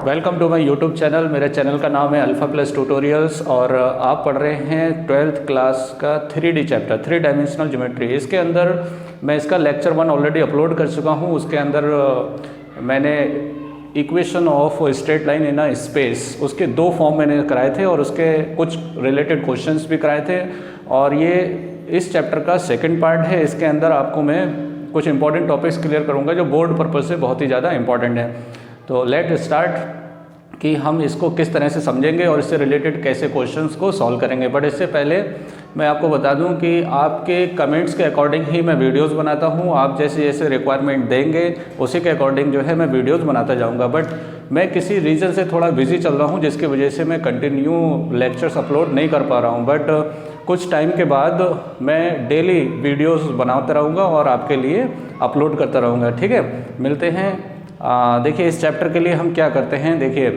Welcome to my YouTube channel. मेरे channel का नाम है अल्फ़ा प्लस ट्यूटोरियल्स और आप पढ़ रहे हैं 12th क्लास का 3D चैप्टर 3 डायमेंशनल ज्योमेट्री। इसके अंदर मैं इसका लेक्चर 1 ऑलरेडी अपलोड कर चुका हूं। उसके अंदर मैंने equation of straight line in a space उसके 2 फॉर्म मैंने कराए थे और उसके कुछ रिलेटेड क्वेश्चंस भी कराए थे। और ये इस चैप्टर का सेकेंड पार्ट है। इसके अंदर आपको मैं कुछ इंपॉर्टेंट टॉपिक्स क्लियर करूँगा जो बोर्ड पर्पज़ से बहुत ही ज़्यादा इंपॉर्टेंट है। तो लेट स्टार्ट कि हम इसको किस तरह से समझेंगे और इससे रिलेटेड कैसे क्वेश्चंस को सॉल्व करेंगे। बट इससे पहले मैं आपको बता दूं कि आपके कमेंट्स के अकॉर्डिंग ही मैं वीडियोस बनाता हूं। आप जैसे जैसे रिक्वायरमेंट देंगे उसी के अकॉर्डिंग जो है मैं वीडियोस बनाता जाऊंगा। बट मैं किसी रीज़न से थोड़ा बिजी चल रहा हूं जिसकी वजह से मैं कंटिन्यू लेक्चर्स अपलोड नहीं कर पा रहा हूं। बट कुछ टाइम के बाद मैं डेली वीडियोज़ बनाता रहूँगा और आपके लिए अपलोड करता रहूँगा। ठीक है, मिलते हैं। देखिए इस चैप्टर के लिए हम क्या करते हैं। देखिए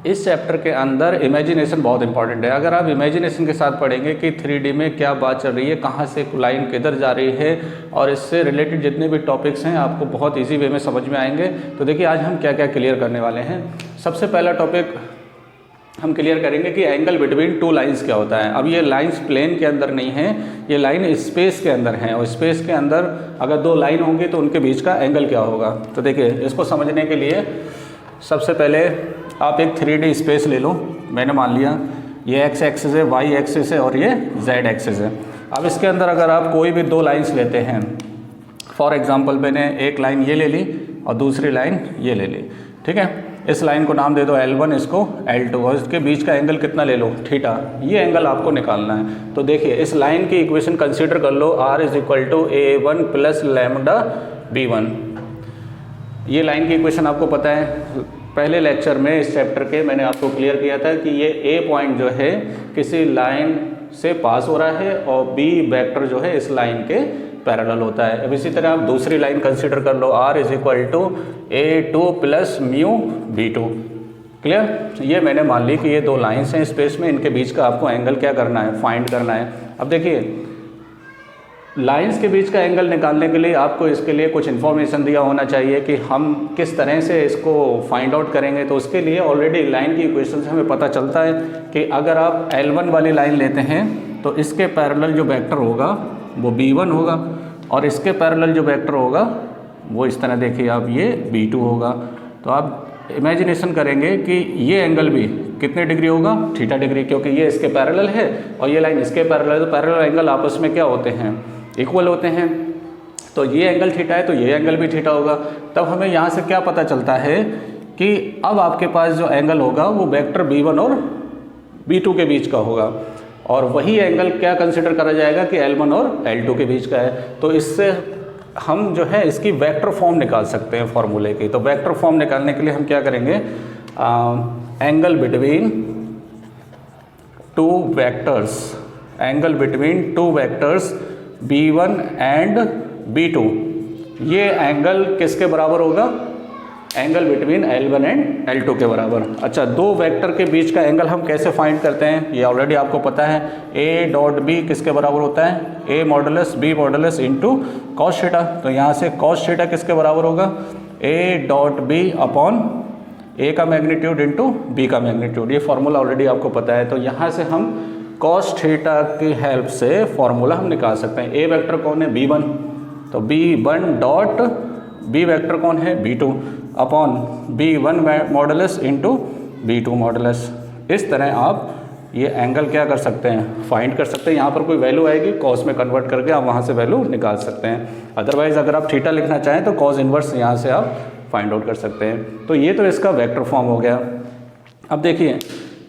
इस चैप्टर के अंदर इमेजिनेशन बहुत इंपॉर्टेंट है। अगर आप इमेजिनेशन के साथ पढ़ेंगे कि 3D में क्या बात चल रही है, कहाँ से लाइन किधर जा रही है और इससे रिलेटेड जितने भी टॉपिक्स हैं आपको बहुत इजी वे में समझ में आएंगे। तो देखिए आज हम क्या क्या क्लियर करने वाले हैं। सबसे पहला टॉपिक हम क्लियर करेंगे कि एंगल बिटवीन 2 लाइंस क्या होता है। अब ये लाइंस प्लेन के अंदर नहीं है, ये लाइन स्पेस के अंदर हैं और स्पेस के अंदर अगर 2 लाइन होंगी तो उनके बीच का एंगल क्या होगा। तो देखिए इसको समझने के लिए सबसे पहले आप एक 3D स्पेस ले लो। मैंने मान लिया ये एक्स एक्सिस है, वाई एक्सिस है और ये जेड एक्सिस है। अब इसके अंदर अगर आप कोई भी 2 लाइन्स लेते हैं, फॉर एग्जाम्पल मैंने एक लाइन ये ले ली और दूसरी लाइन ये ले ली। ठीक है, इस लाइन को नाम दे दो L1, इसको L2 और इसके बीच का एंगल कितना ले लो, थीटा। ये एंगल आपको निकालना है। तो देखिए इस लाइन की इक्वेशन कंसीडर कर लो, R = A1 + लैम्डा B1। ये लाइन की इक्वेशन आपको पता है, पहले लेक्चर में इस चैप्टर के मैंने आपको क्लियर किया था कि ये A पॉइंट जो है किसी लाइन से पास हो रहा है और B वेक्टर जो है इस लाइन के पैरेलल होता है। अब इसी तरह आप दूसरी लाइन कंसीडर कर लो, R = A2 + μB2। क्लियर। ये मैंने मान ली कि ये 2 लाइन्स हैं स्पेस में, इनके बीच का आपको एंगल क्या करना है, फाइंड करना है। अब देखिए लाइंस के बीच का एंगल निकालने के लिए आपको इसके लिए कुछ इन्फॉर्मेशन दिया होना चाहिए कि हम किस तरह से इसको फाइंड आउट करेंगे। तो उसके लिए ऑलरेडी लाइन की इक्वेशन से हमें पता चलता है कि अगर आप L1 वाली लाइन लेते हैं तो इसके पैरेलल जो वेक्टर होगा वो B1 होगा और इसके पैरेलल जो वेक्टर होगा वो इस तरह देखिए आप ये B2 होगा। तो आप इमेजिनेशन करेंगे कि ये एंगल भी कितने डिग्री होगा, थीटा डिग्री, क्योंकि ये इसके पैरेलल है और ये लाइन इसके पैरेलल है। तो पैरेलल एंगल आपस में क्या होते हैं, इक्वल होते हैं। तो ये एंगल थीटा है तो ये एंगल भी थीटा होगा। तब हमें यहाँ से क्या पता चलता है कि अब आपके पास जो एंगल होगा वो वेक्टर B1 और B2 के बीच का होगा और वही एंगल क्या कंसिडर करा जाएगा कि L1 और L2 के बीच का है। तो इससे हम जो है इसकी वेक्टर फॉर्म निकाल सकते हैं फॉर्मूले की। तो वेक्टर फॉर्म निकालने के लिए हम क्या करेंगे, angle between 2 vectors, angle between 2 vectors B1 and B2, ये एंगल किसके बराबर होगा, angle between L1 and L2 के बराबर। अच्छा, 2 वेक्टर के बीच का एंगल हम कैसे फाइंड करते हैं ये ऑलरेडी आपको पता है। A.B किसके बराबर होता है, A modulus B modulus into cos theta. तो यहाँ से कॉस थीटा किसके बराबर होगा, A.B अपॉन A का मैग्नीट्यूड इंटू B का मैग्नीट्यूड। ये फॉर्मूला ऑलरेडी आपको पता है। तो यहाँ से हम कॉस थीटा की हेल्प से फॉर्मूला हम निकाल सकते हैं। A वेक्टर कौन है, B1, तो B1 डॉट B वेक्टर कौन है, B2 upon B1 modulus into B2 modulus. इस तरह आप ये एंगल क्या कर सकते हैं, फाइंड कर सकते हैं। यहाँ पर कोई वैल्यू आएगी, कॉस में कन्वर्ट करके आप वहाँ से वैल्यू निकाल सकते हैं। अदरवाइज़ अगर आप थीटा लिखना चाहें तो कॉस इन्वर्स यहाँ से आप फाइंड आउट कर सकते हैं। तो ये तो इसका वेक्टर फॉर्म हो गया। अब देखिए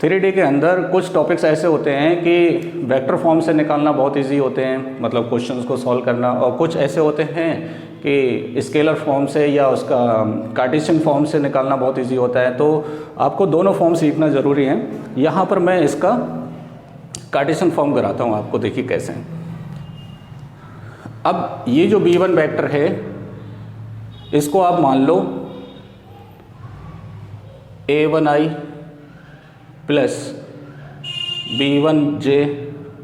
3D के अंदर कुछ टॉपिक्स ऐसे होते हैं कि वेक्टर फॉर्म से निकालना बहुत इजी होते हैं, मतलब क्वेश्चंस को सॉल्व करना, और कुछ ऐसे होते हैं कि स्केलर फॉर्म से या उसका कार्टेशियन फॉर्म से निकालना बहुत इजी होता है। तो आपको दोनों फॉर्म सीखना ज़रूरी है। यहाँ पर मैं इसका कार्टेशियन फॉर्म कराता हूँ आपको, देखिए कैसे। अब ये जो B1 वेक्टर है इसको आप मान लो A1i plus B1j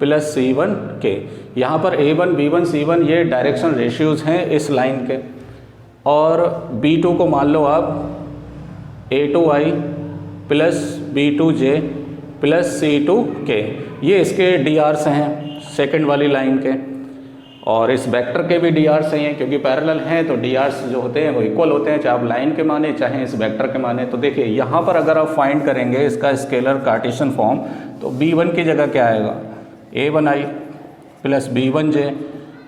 plus C1k। यहाँ पर A1, B1, C1 ये डायरेक्शन रेशियोज़ हैं इस लाइन के, और B2 को मान लो आप A2i plus B2j plus C2k, ये इसके DRs हैं सेकंड वाली लाइन के, और इस वेक्टर के भी DRs हैं क्योंकि पैरेलल हैं तो DRs जो होते हैं वो इक्वल होते हैं, चाहे आप लाइन के माने चाहे इस वेक्टर के माने। तो देखिए यहाँ पर अगर आप फाइंड करेंगे इसका स्केलर कार्टेशियन फॉर्म, तो B1 की जगह क्या आएगा, A1i plus B1j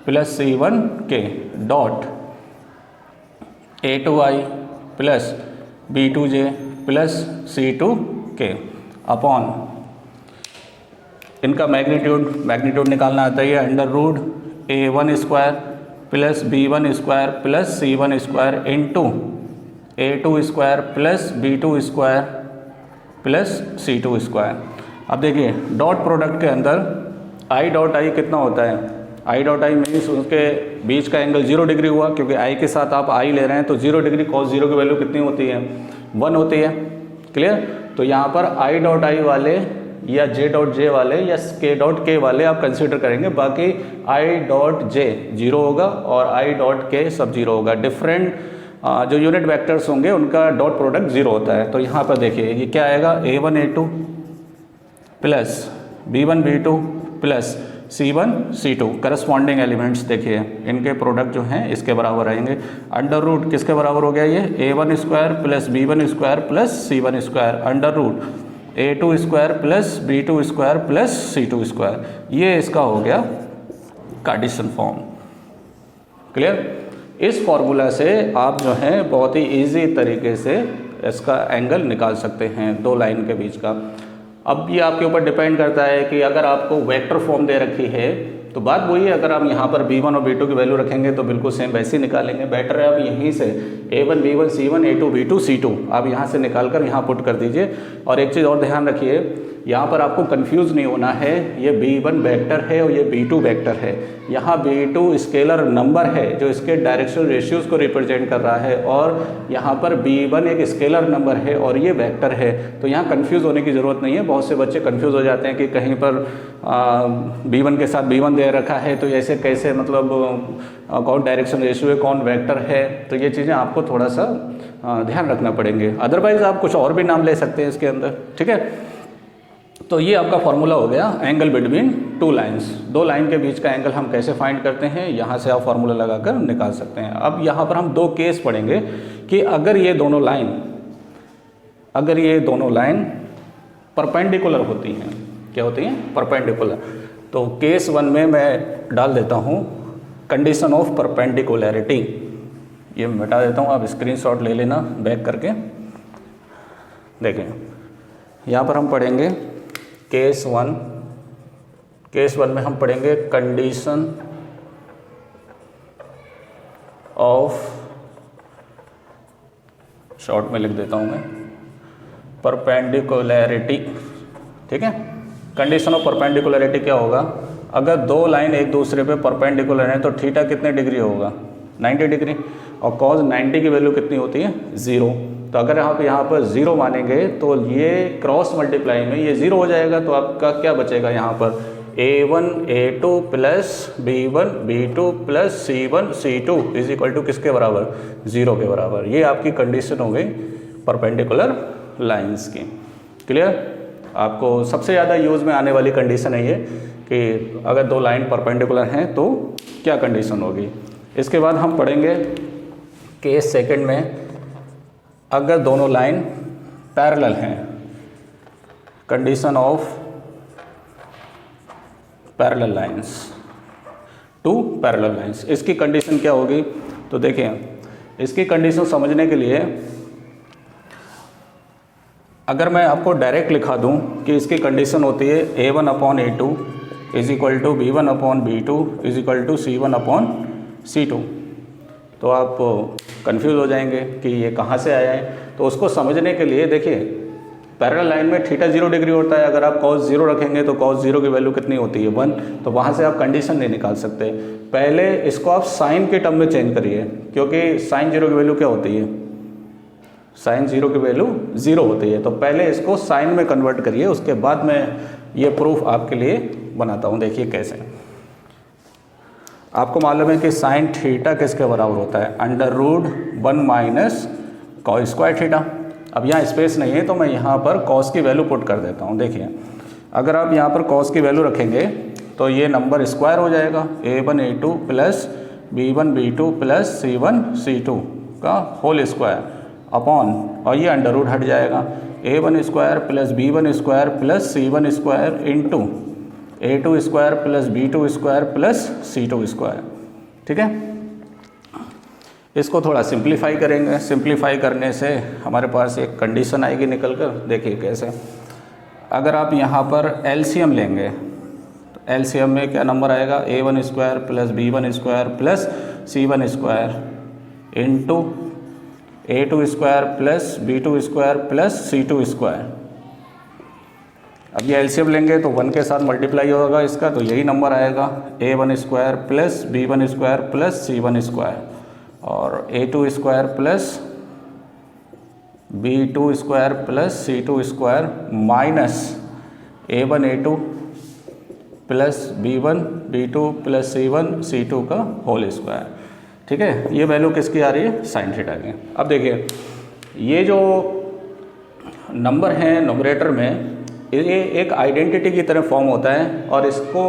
plus C1k dot A2i plus B2j plus C2k upon, इनका मैग्नीट्यूड निकालना आता है, under root A1 square plus B1 square plus C1 square into A2 square plus B2 square plus C2 square. अब देखिए dot product के अंदर I dot I कितना होता है, I डॉट I मीन्स उसके बीच का एंगल 0 डिग्री हुआ, क्योंकि I के साथ आप I ले रहे हैं तो 0 डिग्री cos 0 की वैल्यू कितनी होती है, 1 होती है। क्लियर। तो यहाँ पर I डॉट I वाले या J डॉट J वाले या K डॉट K वाले आप कंसीडर करेंगे, बाकी I डॉट J 0 होगा और I डॉट K सब 0 होगा। डिफरेंट जो यूनिट वेक्टर्स होंगे उनका डॉट प्रोडक्ट 0 होता है। तो यहाँ पर देखिए ये क्या आएगा, A1 A2 plus B1 B2 plus C1 C2, corresponding elements देखिए इनके प्रोडक्ट जो हैं इसके बराबर आएंगे। अंडर रूट किसके बराबर हो गया, ये A1 square plus B1 square plus C1 square under root A2 square plus B2 square plus C2 square, ये इसका हो गया कार्टेशियन फॉर्म। क्लियर। इस फॉर्मूला से आप जो है बहुत ही इजी तरीके से इसका एंगल निकाल सकते हैं दो लाइन के बीच का। अब ये आपके ऊपर डिपेंड करता है कि अगर आपको वेक्टर फॉर्म दे रखी है तो बात वही है, अगर आप यहाँ पर B1 और B2 की वैल्यू रखेंगे तो बिल्कुल सेम वैसे ही निकालेंगे। बेटर है आप यहीं से A1 B1 C1 A2 B2 C2 आप यहाँ से निकाल कर यहाँ पुट कर दीजिए। और एक चीज़ और ध्यान रखिए, यहाँ पर आपको कंफ्यूज नहीं होना है, ये B1 वेक्टर है और ये B2 वेक्टर है। यहाँ B2 स्केलर नंबर है जो इसके डायरेक्शनल रेशियोज़ को रिप्रेजेंट कर रहा है, और यहाँ पर B1 एक स्केलर नंबर है और ये वेक्टर है। तो यहाँ कंफ्यूज होने की ज़रूरत नहीं है। बहुत से बच्चे कंफ्यूज हो जाते हैं कि कहीं पर B1 के साथ B1 दे रखा है तो ऐसे कैसे, मतलब कौन डायरेक्शन रेशियो है कौन वेक्टर है। तो ये चीज़ें आपको थोड़ा सा ध्यान रखना पड़ेंगे, अदरवाइज़ आप कुछ और भी नाम ले सकते हैं इसके अंदर। ठीक है। तो ये आपका फॉर्मूला हो गया एंगल बिटवीन टू लाइंस। दो लाइन के बीच का एंगल हम कैसे फाइंड करते हैं, यहाँ से आप फॉर्मूला लगाकर निकाल सकते हैं। अब यहाँ पर हम दो केस पढ़ेंगे कि अगर ये दोनों लाइन परपेंडिकुलर होती हैं, क्या होती हैं, परपेंडिकुलर। तो केस 1 में मैं डाल देता हूँ कंडीशन ऑफ परपेंडिकुलरिटी, ये मैं बता देता हूँ, आप स्क्रीनशॉट ले लेना बैक करके। देखें यहाँ पर हम पढ़ेंगे केस 1 में हम पढ़ेंगे कंडीशन ऑफ, शॉर्ट में लिख देता हूँ मैं, परपेंडिकुलरिटी। ठीक है। कंडीशन ऑफ परपेंडिकुलरिटी क्या होगा, अगर दो लाइन एक दूसरे पे परपेंडिकुलर हैं तो थीटा कितने डिग्री होगा, 90 डिग्री, और कॉज 90 की वैल्यू कितनी होती है, 0। तो अगर आप यहाँ पर 0 मानेंगे तो ये क्रॉस मल्टीप्लाई में ये 0 हो जाएगा। तो आपका क्या बचेगा यहाँ पर, A1 A2 plus B1 B2 plus C1 C2 is equal to किसके बराबर, 0 के बराबर। ये आपकी कंडीशन हो गई परपेंडिकुलर लाइंस की। क्लियर। आपको सबसे ज़्यादा यूज़ में आने वाली कंडीशन है ये कि अगर दो लाइन परपेंडिकुलर हैं तो क्या कंडीशन होगी। इसके बाद हम पढ़ेंगे केस 2 में, अगर दोनों लाइन पैरेलल हैं, condition of parallel lines, two parallel lines. इसकी कंडीशन क्या होगी, तो देखिए इसकी कंडीशन समझने के लिए अगर मैं आपको डायरेक्ट लिखा दूं कि इसकी कंडीशन होती है A1 upon A2 is equal to B1 upon B2 is equal to C1 upon C2, तो आप कंफ्यूज हो जाएंगे कि ये कहाँ से आया है। तो उसको समझने के लिए देखिए पैरेलल लाइन में थीटा 0 डिग्री होता है, अगर आप cos 0 रखेंगे तो cos 0 की वैल्यू कितनी होती है, 1। तो वहाँ से आप कंडीशन नहीं निकाल सकते। पहले इसको आप साइन के टर्म में चेंज करिए, क्योंकि साइन 0 की वैल्यू क्या होती है, साइन 0 की वैल्यू 0 होती है। तो पहले इसको साइन में कन्वर्ट करिए, उसके बाद मैं ये प्रूफ आपके लिए बनाता हूँ। देखिए कैसे, आपको मालूम है कि साइन थीटा किसके बराबर होता है, under root 1 minus cos square theta. अब यहाँ स्पेस नहीं है तो मैं यहाँ पर कॉस की वैल्यू पुट कर देता हूँ। देखिए अगर आप यहाँ पर कॉस की वैल्यू रखेंगे तो ये नंबर स्क्वायर हो जाएगा, a1 a2 plus b1 b2 plus c1 c2 का होल स्क्वायर अपॉन, और ये अंडर रूट हट जाएगा, a1 square plus b1 square plus c1 square into a2 square plus b2 square plus c2 square. ठीक है, इसको थोड़ा सिंप्लीफाई करेंगे। सिंप्लीफाई करने से हमारे पास एक कंडीशन आएगी निकल कर। देखिए कैसे, अगर आप यहाँ पर एलसीएम लेंगे तो एलसीएम में क्या नंबर आएगा, a1 square plus b1 square plus c1 square into a2 square plus b2 square plus c2 square. अब ये एलसीएम लेंगे तो 1 के साथ मल्टीप्लाई होगा इसका, तो यही नंबर आएगा, a1 square plus b1 square plus c1 square और a2 square plus b2 square plus c2 square minus a1 a2 plus b1 b2 plus c1 c2 का होल स्क्वायर। ठीक है, ये वैल्यू किसकी आ रही है, साइन थीटा की। अब देखिए ये जो नंबर है नोमरेटर में, ये एक आइडेंटिटी की तरह फॉर्म होता है और इसको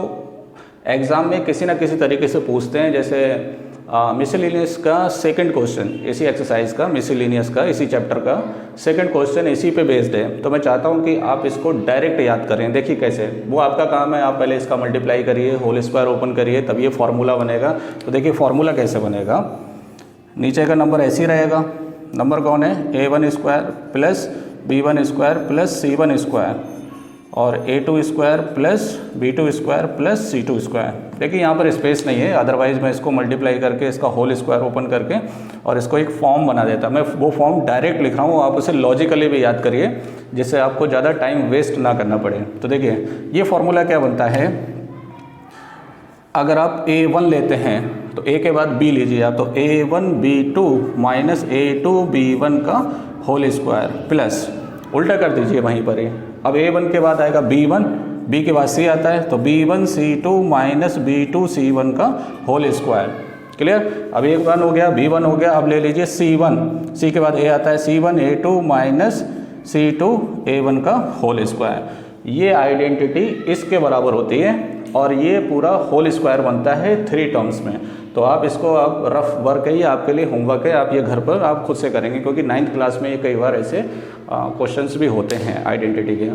एग्ज़ाम में किसी ना किसी तरीके से पूछते हैं। जैसे मिसलिनियस का सेकंड क्वेश्चन, इसी एक्सरसाइज का, मिसलिनियस का, इसी चैप्टर का सेकंड क्वेश्चन इसी पे बेस्ड है। तो मैं चाहता हूँ कि आप इसको डायरेक्ट याद करें। देखिए कैसे, वो आपका काम है, आप पहले इसका मल्टीप्लाई करिए, होल स्क्वायर ओपन करिए, तब ये फार्मूला बनेगा। तो देखिए फार्मूला कैसे बनेगा, नीचे का नंबर ऐसे ही रहेगा। नंबर कौन है, a1 square plus b1 square plus c1 square और a2 square plus b2 square plus c2 square. देखिए यहाँ पर स्पेस नहीं है, अदरवाइज मैं इसको मल्टीप्लाई करके इसका होल स्क्वायर ओपन करके और इसको एक फॉर्म बना देता। मैं वो फॉर्म डायरेक्ट लिख रहा हूँ, आप उसे लॉजिकली भी याद करिए जिससे आपको ज़्यादा टाइम वेस्ट ना करना पड़े। तो देखिए ये फॉर्मूला क्या बनता है, अगर आप a1 लेते हैं तो a के बाद b लीजिए आप, तो a1 b2 minus a2 b1 का होल स्क्वायर प्लस, उल्टा कर दीजिए वहीं पर ही। अब a1 के बाद आएगा b1, b के बाद c आता है तो b1 c2 minus b2 c1 का होल स्क्वायर। क्लियर, अब a1 हो गया, b1 हो गया, अब ले लीजिए c1, c के बाद a आता है, c1 a2 minus c2 a1 का होल स्क्वायर। ये आइडेंटिटी इसके बराबर होती है और ये पूरा होल स्क्वायर बनता है 3 टर्म्स में। तो आप इसको, आप रफ वर्क है, ये आपके लिए होमवर्क है, आप ये घर पर आप खुद से करेंगे क्योंकि 9th क्लास में ये कई बार ऐसे क्वेश्चंस भी होते हैं आइडेंटिटी के।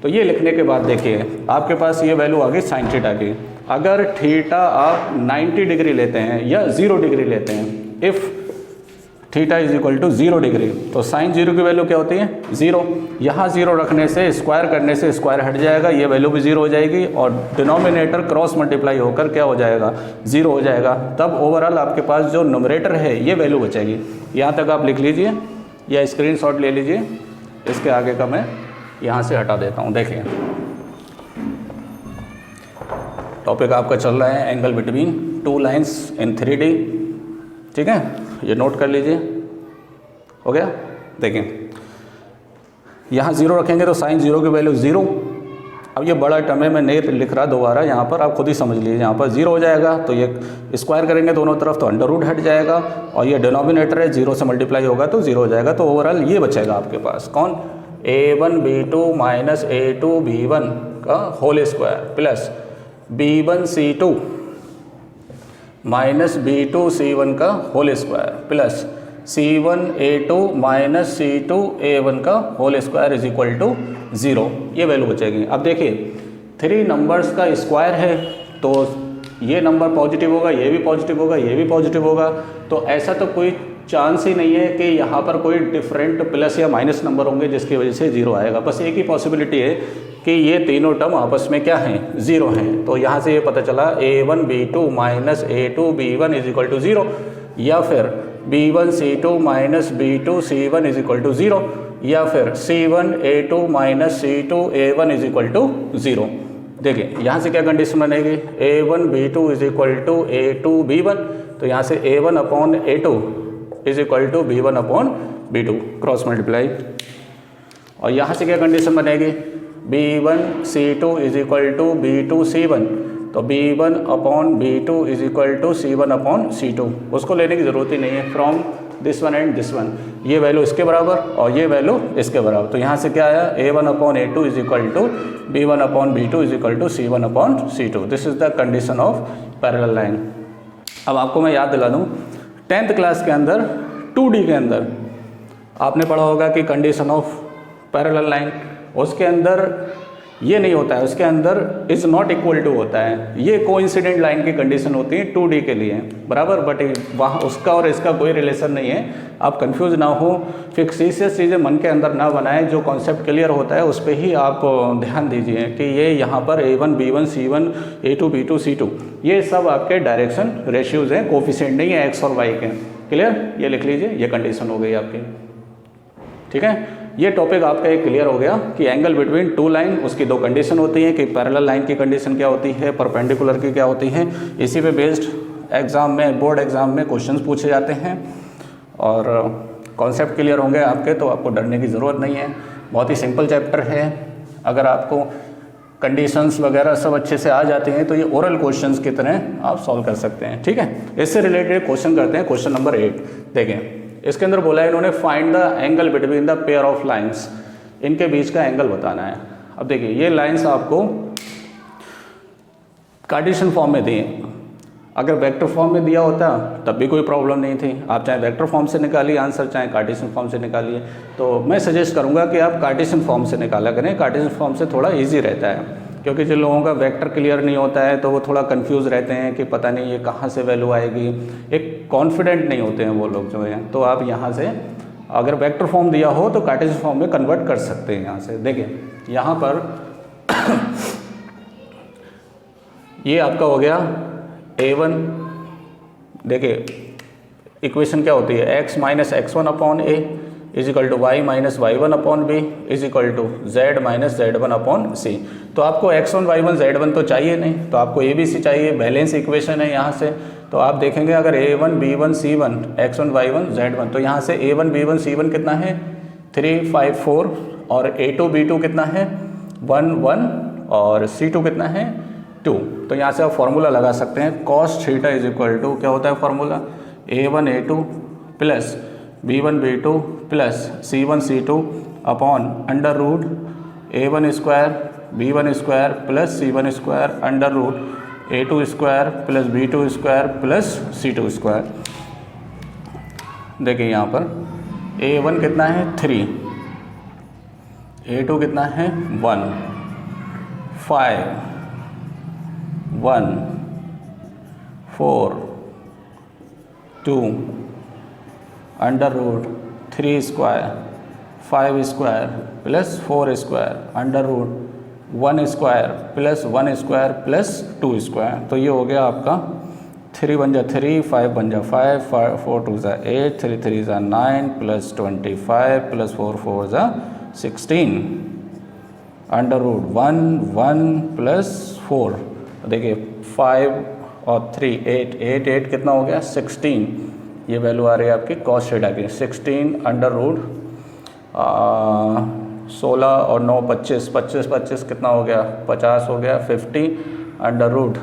तो ये लिखने के बाद देखिए आपके पास ये वैल्यू आ गई साइन थीटा की। अगर थीटा आप 90 डिग्री लेते हैं या 0 डिग्री लेते हैं, if theta is equal to 0 degree, तो साइन 0 की वैल्यू क्या होती है, 0। यहाँ 0 रखने से, स्क्वायर करने से स्क्वायर हट जाएगा, ये वैल्यू भी 0 हो जाएगी और डिनोमिनेटर क्रॉस मल्टीप्लाई होकर क्या हो जाएगा, 0 हो जाएगा। तब ओवरऑल आपके पास जो न्यूमरेटर है ये वैल्यू बचेगी। यहाँ तक आप लिख लीजिए या स्क्रीनशॉट ले लीजिए, इसके आगे का मैं यहाँ से हटा देता हूँ। देखिए टॉपिक आपका चल रहा है angle between 2 lines in 3D। ठीक है, ये नोट कर लीजिए, हो गया। देखिए यहाँ 0 रखेंगे तो साइन 0 की वैल्यू 0। अब ये बड़ा टर्म है, मैं नहीं लिख रहा दोबारा, यहाँ पर आप खुद ही समझ लीजिए। यहाँ पर 0 हो जाएगा तो ये स्क्वायर करेंगे दोनों तरफ तो अंडर रूट हट जाएगा और ये डिनोमिनेटर है, 0 से मल्टीप्लाई होगा तो 0 हो जाएगा। तो ओवरऑल ये बचेगा आपके पास कौन, a1 b2 minus a2 b1 का whole square plus b1 c2 minus b2 c1 का whole square plus c1 a2 minus c2 a1 का whole square is equal to 0। ये वैल्यू बचेगी। अब देखिए 3 नंबर्स का स्क्वायर है तो ये नंबर पॉजिटिव होगा, ये भी पॉजिटिव होगा, ये भी पॉजिटिव होगा। तो ऐसा तो कोई चांस ही नहीं है कि यहाँ पर कोई डिफरेंट प्लस या माइनस नंबर होंगे जिसकी वजह से 0 आएगा। बस एक ही पॉसिबिलिटी है कि ये तीनों टर्म आपस में क्या हैं, 0 हैं। तो यहाँ से ये पता चला a1 b2 minus a2 b1 is equal to 0, या फिर b1 c2 minus b2 c1 is equal to 0, या फिर c1 a2 minus c2 a1 is equal to 0। देखिए यहाँ से क्या कंडीशन बनेगी, a1 b2 is equal to a2 b1, तो यहाँ से a1 upon a2 is equal to b1 upon b2 cross multiply. और यहाँ से क्या कंडीशन बनेगी, b1 c2 is equal to b2 c1, तो b1 upon b2 is equal to c1 upon c2। उसको लेने की ज़रूरत ही नहीं है, from this one and this one, ये वैल्यू इसके बराबर और ये वैल्यू इसके बराबर। तो यहाँ से क्या आया, A1/A2 is equal to B1/B2 is equal to C1/C2। This is the condition of parallel line. अब आपको मैं याद दिला दूँ, 10th क्लास के अंदर 2D के अंदर आपने पढ़ा होगा कि कंडीशन ऑफ पैरेलल लाइन, उसके अंदर ये नहीं होता है, उसके अंदर इज नॉट इक्वल टू होता है। ये कोइंसिडेंट लाइन की कंडीशन होती है 2D के लिए, बराबर। बट वहाँ उसका और इसका कोई रिलेशन नहीं है, आप कंफ्यूज ना हो, फिक्सिशियस चीज़ें मन के अंदर ना बनाएं। जो कॉन्सेप्ट क्लियर होता है उस पर ही आप ध्यान दीजिए कि ये यहाँ पर A1 B1 C1 A2 B2 C2 ये सब आपके डायरेक्शन रेशियोज़ हैं, कोफिशिएंट नहीं है एक्स और वाई के। क्लियर, ये लिख लीजिए, ये कंडीशन हो गई आपकी। ठीक है, ये टॉपिक आपका एक क्लियर हो गया कि एंगल बिटवीन टू लाइन, उसकी दो कंडीशन होती हैं कि पैरेलल लाइन की कंडीशन क्या होती है, परपेंडिकुलर की क्या होती है। इसी पे बेस्ड एग्जाम में, बोर्ड एग्जाम में क्वेश्चंस पूछे जाते हैं और कॉन्सेप्ट क्लियर होंगे आपके, तो आपको डरने की ज़रूरत नहीं है। बहुत ही सिंपल चैप्टर है। अगर आपको कंडीशंस वगैरह सब अच्छे से आ जाती हैं तो ये ओरल क्वेश्चंस की तरह आप सॉल्व कर सकते हैं। ठीक है, इससे रिलेटेड क्वेश्चन करते हैं। क्वेश्चन नंबर 8 देखें, इसके अंदर बोला है इन्होंने find the angle between the pair of lines, इनके बीच का एंगल बताना है। अब देखिए, ये लाइंस आपको कार्टेशियन फॉर्म में दी। अगर वेक्टर फॉर्म में दिया होता तब भी कोई प्रॉब्लम नहीं थी, आप चाहे वेक्टर फॉर्म से निकालिए आंसर, चाहे कार्टेशियन फॉर्म से निकालिए। तो मैं सजेस्ट करूंगा कि आप कार्टेशियन फॉर्म से निकाला करें, कार्टेशियन फॉर्म से थोड़ा ईजी रहता है, क्योंकि जिन लोगों का वेक्टर क्लियर नहीं होता है तो वो थोड़ा कंफ्यूज रहते हैं कि पता नहीं ये कहाँ से वैल्यू आएगी, एक कॉन्फिडेंट नहीं होते हैं वो लोग जो हैं। तो आप यहाँ से अगर वेक्टर फॉर्म दिया हो तो कार्टेशियन फॉर्म में कन्वर्ट कर सकते हैं। यहाँ से देखिए, यहाँ पर ये आपका हो गया A1। देखिए इक्वेशन क्या होती है, x minus x1/a is equal to y minus y1/b is equal to z minus z1/c। तो आपको x1 y1 z1 तो चाहिए नहीं, तो आपको ABC चाहिए, बैलेंस इक्वेशन है यहाँ से। तो आप देखेंगे अगर A1 B1 C1 x1 y1 z1, तो यहाँ से A1 B1 C1 कितना है 3 5 4, और A2 B2 कितना है 1 1, और C2 कितना है 2। तो यहाँ से आप फॉर्मूला लगा सकते हैं, cos theta is equal to क्या होता है formula, A1 A2 plus B1 B2 plus C1 C2 upon under root A1 square B1 square plus C1 square under root A2 square plus B2 square plus C2 square. देखिए यहाँ पर A1 कितना है 3, A2 कितना है 1 5 1 4 2 under root 3 square 5 square plus 4 square under root 1 square plus 1 square plus 2 square. तो ये हो गया आपका 3 बन जा 3, 5 बन जा 5, 4 2 जा 8, 3 3 जा 9 प्लस 25 प्लस 4 4 जा 16 अंडर रूट 1 1 प्लस 4। देखिए 5 और 3 8 8 8 कितना हो गया 16। ये वैल्यू आ रही है आपकी कॉस थीटा की 16 अंडर रूट 16 और 9 25 25 25 कितना हो गया 50 हो गया 50 अंडर रूट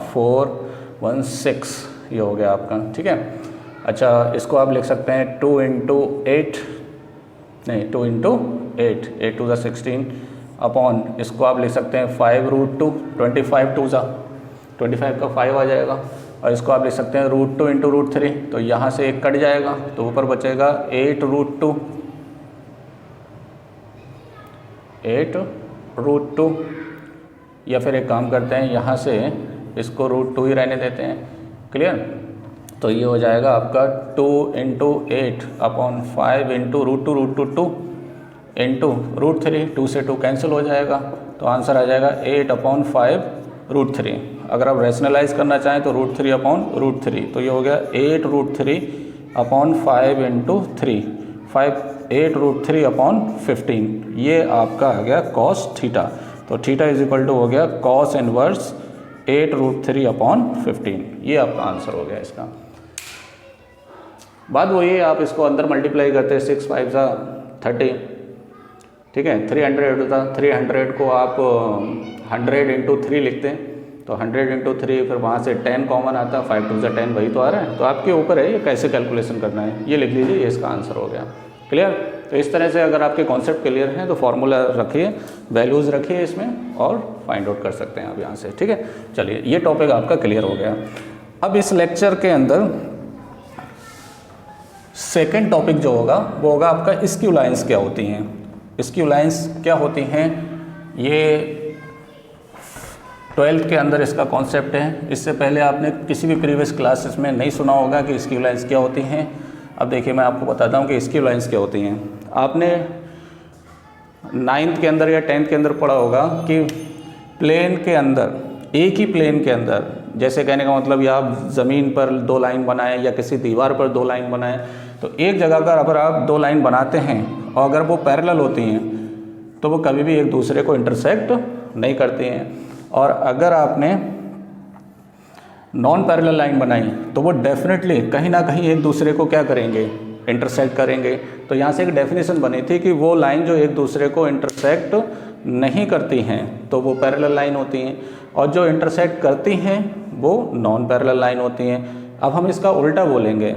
416 ये हो गया आपका। ठीक है, अच्छा इसको आप लिख सकते हैं 2 इंटू 8 नहीं 2 इंटू 8 8 टू ज़ा 16 अपॉन इसको आप लिख सकते हैं 5 रूट 2 25 टू ज़ा 25 का 5 आ जाएगा, और इसको आप लिख सकते हैं रूट 2 इंटू रूट 3। तो यहाँ से एक कट जाएगा तो ऊपर बचेगा 8 रूट 2 8 रूट 2, या फिर एक काम करते हैं यहाँ से इसको रूट 2 ही रहने देते हैं। क्लियर, तो ये हो जाएगा आपका 2 into 8 upon 5 into root 2 into root 3, 2 से 2 कैंसिल हो जाएगा, तो आंसर आ जाएगा 8 अपॉन 5 रूट 3। अगर आप रैशनलाइज करना चाहें तो रूट 3 अपॉन रूट 3, तो ये हो गया 8 root 3 upon 5 into 3 8 root 3 upon 15। ये आपका आ गया कॉस थीटा। तो थीटा इज इक्वल टू हो गया कॉस इनवर्स 8 रूट 3 अपॉन 15। ये आपका आंसर हो गया इसका। बात वही है, आप इसको अंदर मल्टीप्लाई करते हैं 6 5 सा 30। ठीक है, 300 होता 300 को आप 100 इंटू 3 लिखते हैं, तो 100 इंटू 3, फिर वहाँ से 10 कॉमन आता है, 5 2 से 10 वही तो आ रहा है। तो आपके ऊपर है ये कैसे कैलकुलेशन करना है, ये लिख लीजिए, ये इसका आंसर हो गया। क्लियर? तो इस तरह से अगर आपके कॉन्सेप्ट क्लियर हैं तो फार्मूला रखिए, वैल्यूज़ रखिए इसमें और फाइंड आउट कर सकते हैं आप यहाँ से। ठीक है, चलिए ये टॉपिक आपका क्लियर हो गया। अब इस लेक्चर के अंदर सेकेंड टॉपिक जो होगा वो होगा आपका स्क्यू लाइन्स क्या होती हैं। स्क्यू लाइन्स क्या होती हैं, ये 12th के अंदर इसका कॉन्सेप्ट है। इससे पहले आपने किसी भी प्रीवियस क्लासेस में नहीं सुना होगा कि स्क्यू लाइन्स क्या होती हैं। अब देखिए मैं आपको बताता हूँ कि स्क्यू लाइन्स क्या होती हैं। आपने 9th के अंदर या 10th के अंदर पढ़ा होगा कि प्लेन के अंदर, एक ही प्लेन के अंदर, जैसे कहने का मतलब या आप ज़मीन पर 2 लाइन बनाएं या किसी दीवार पर 2 लाइन बनाएं, तो एक जगह पर अगर आप 2 लाइन बनाते हैं और अगर वो पैरेलल होती हैं तो वो कभी भी एक दूसरे को इंटरसेक्ट नहीं करती हैं। और अगर आपने नॉन पैरेलल लाइन बनाई तो वो डेफिनेटली कहीं ना कहीं एक दूसरे को क्या करेंगे, इंटरसेक्ट करेंगे। तो यहाँ से एक डेफिनेशन बनी थी कि वो लाइन जो एक दूसरे को इंटरसेक्ट नहीं करती हैं तो वो पैरेलल लाइन होती हैं, और जो इंटरसेक्ट करती हैं वो नॉन पैरेलल लाइन होती हैं। अब हम इसका उल्टा बोलेंगे।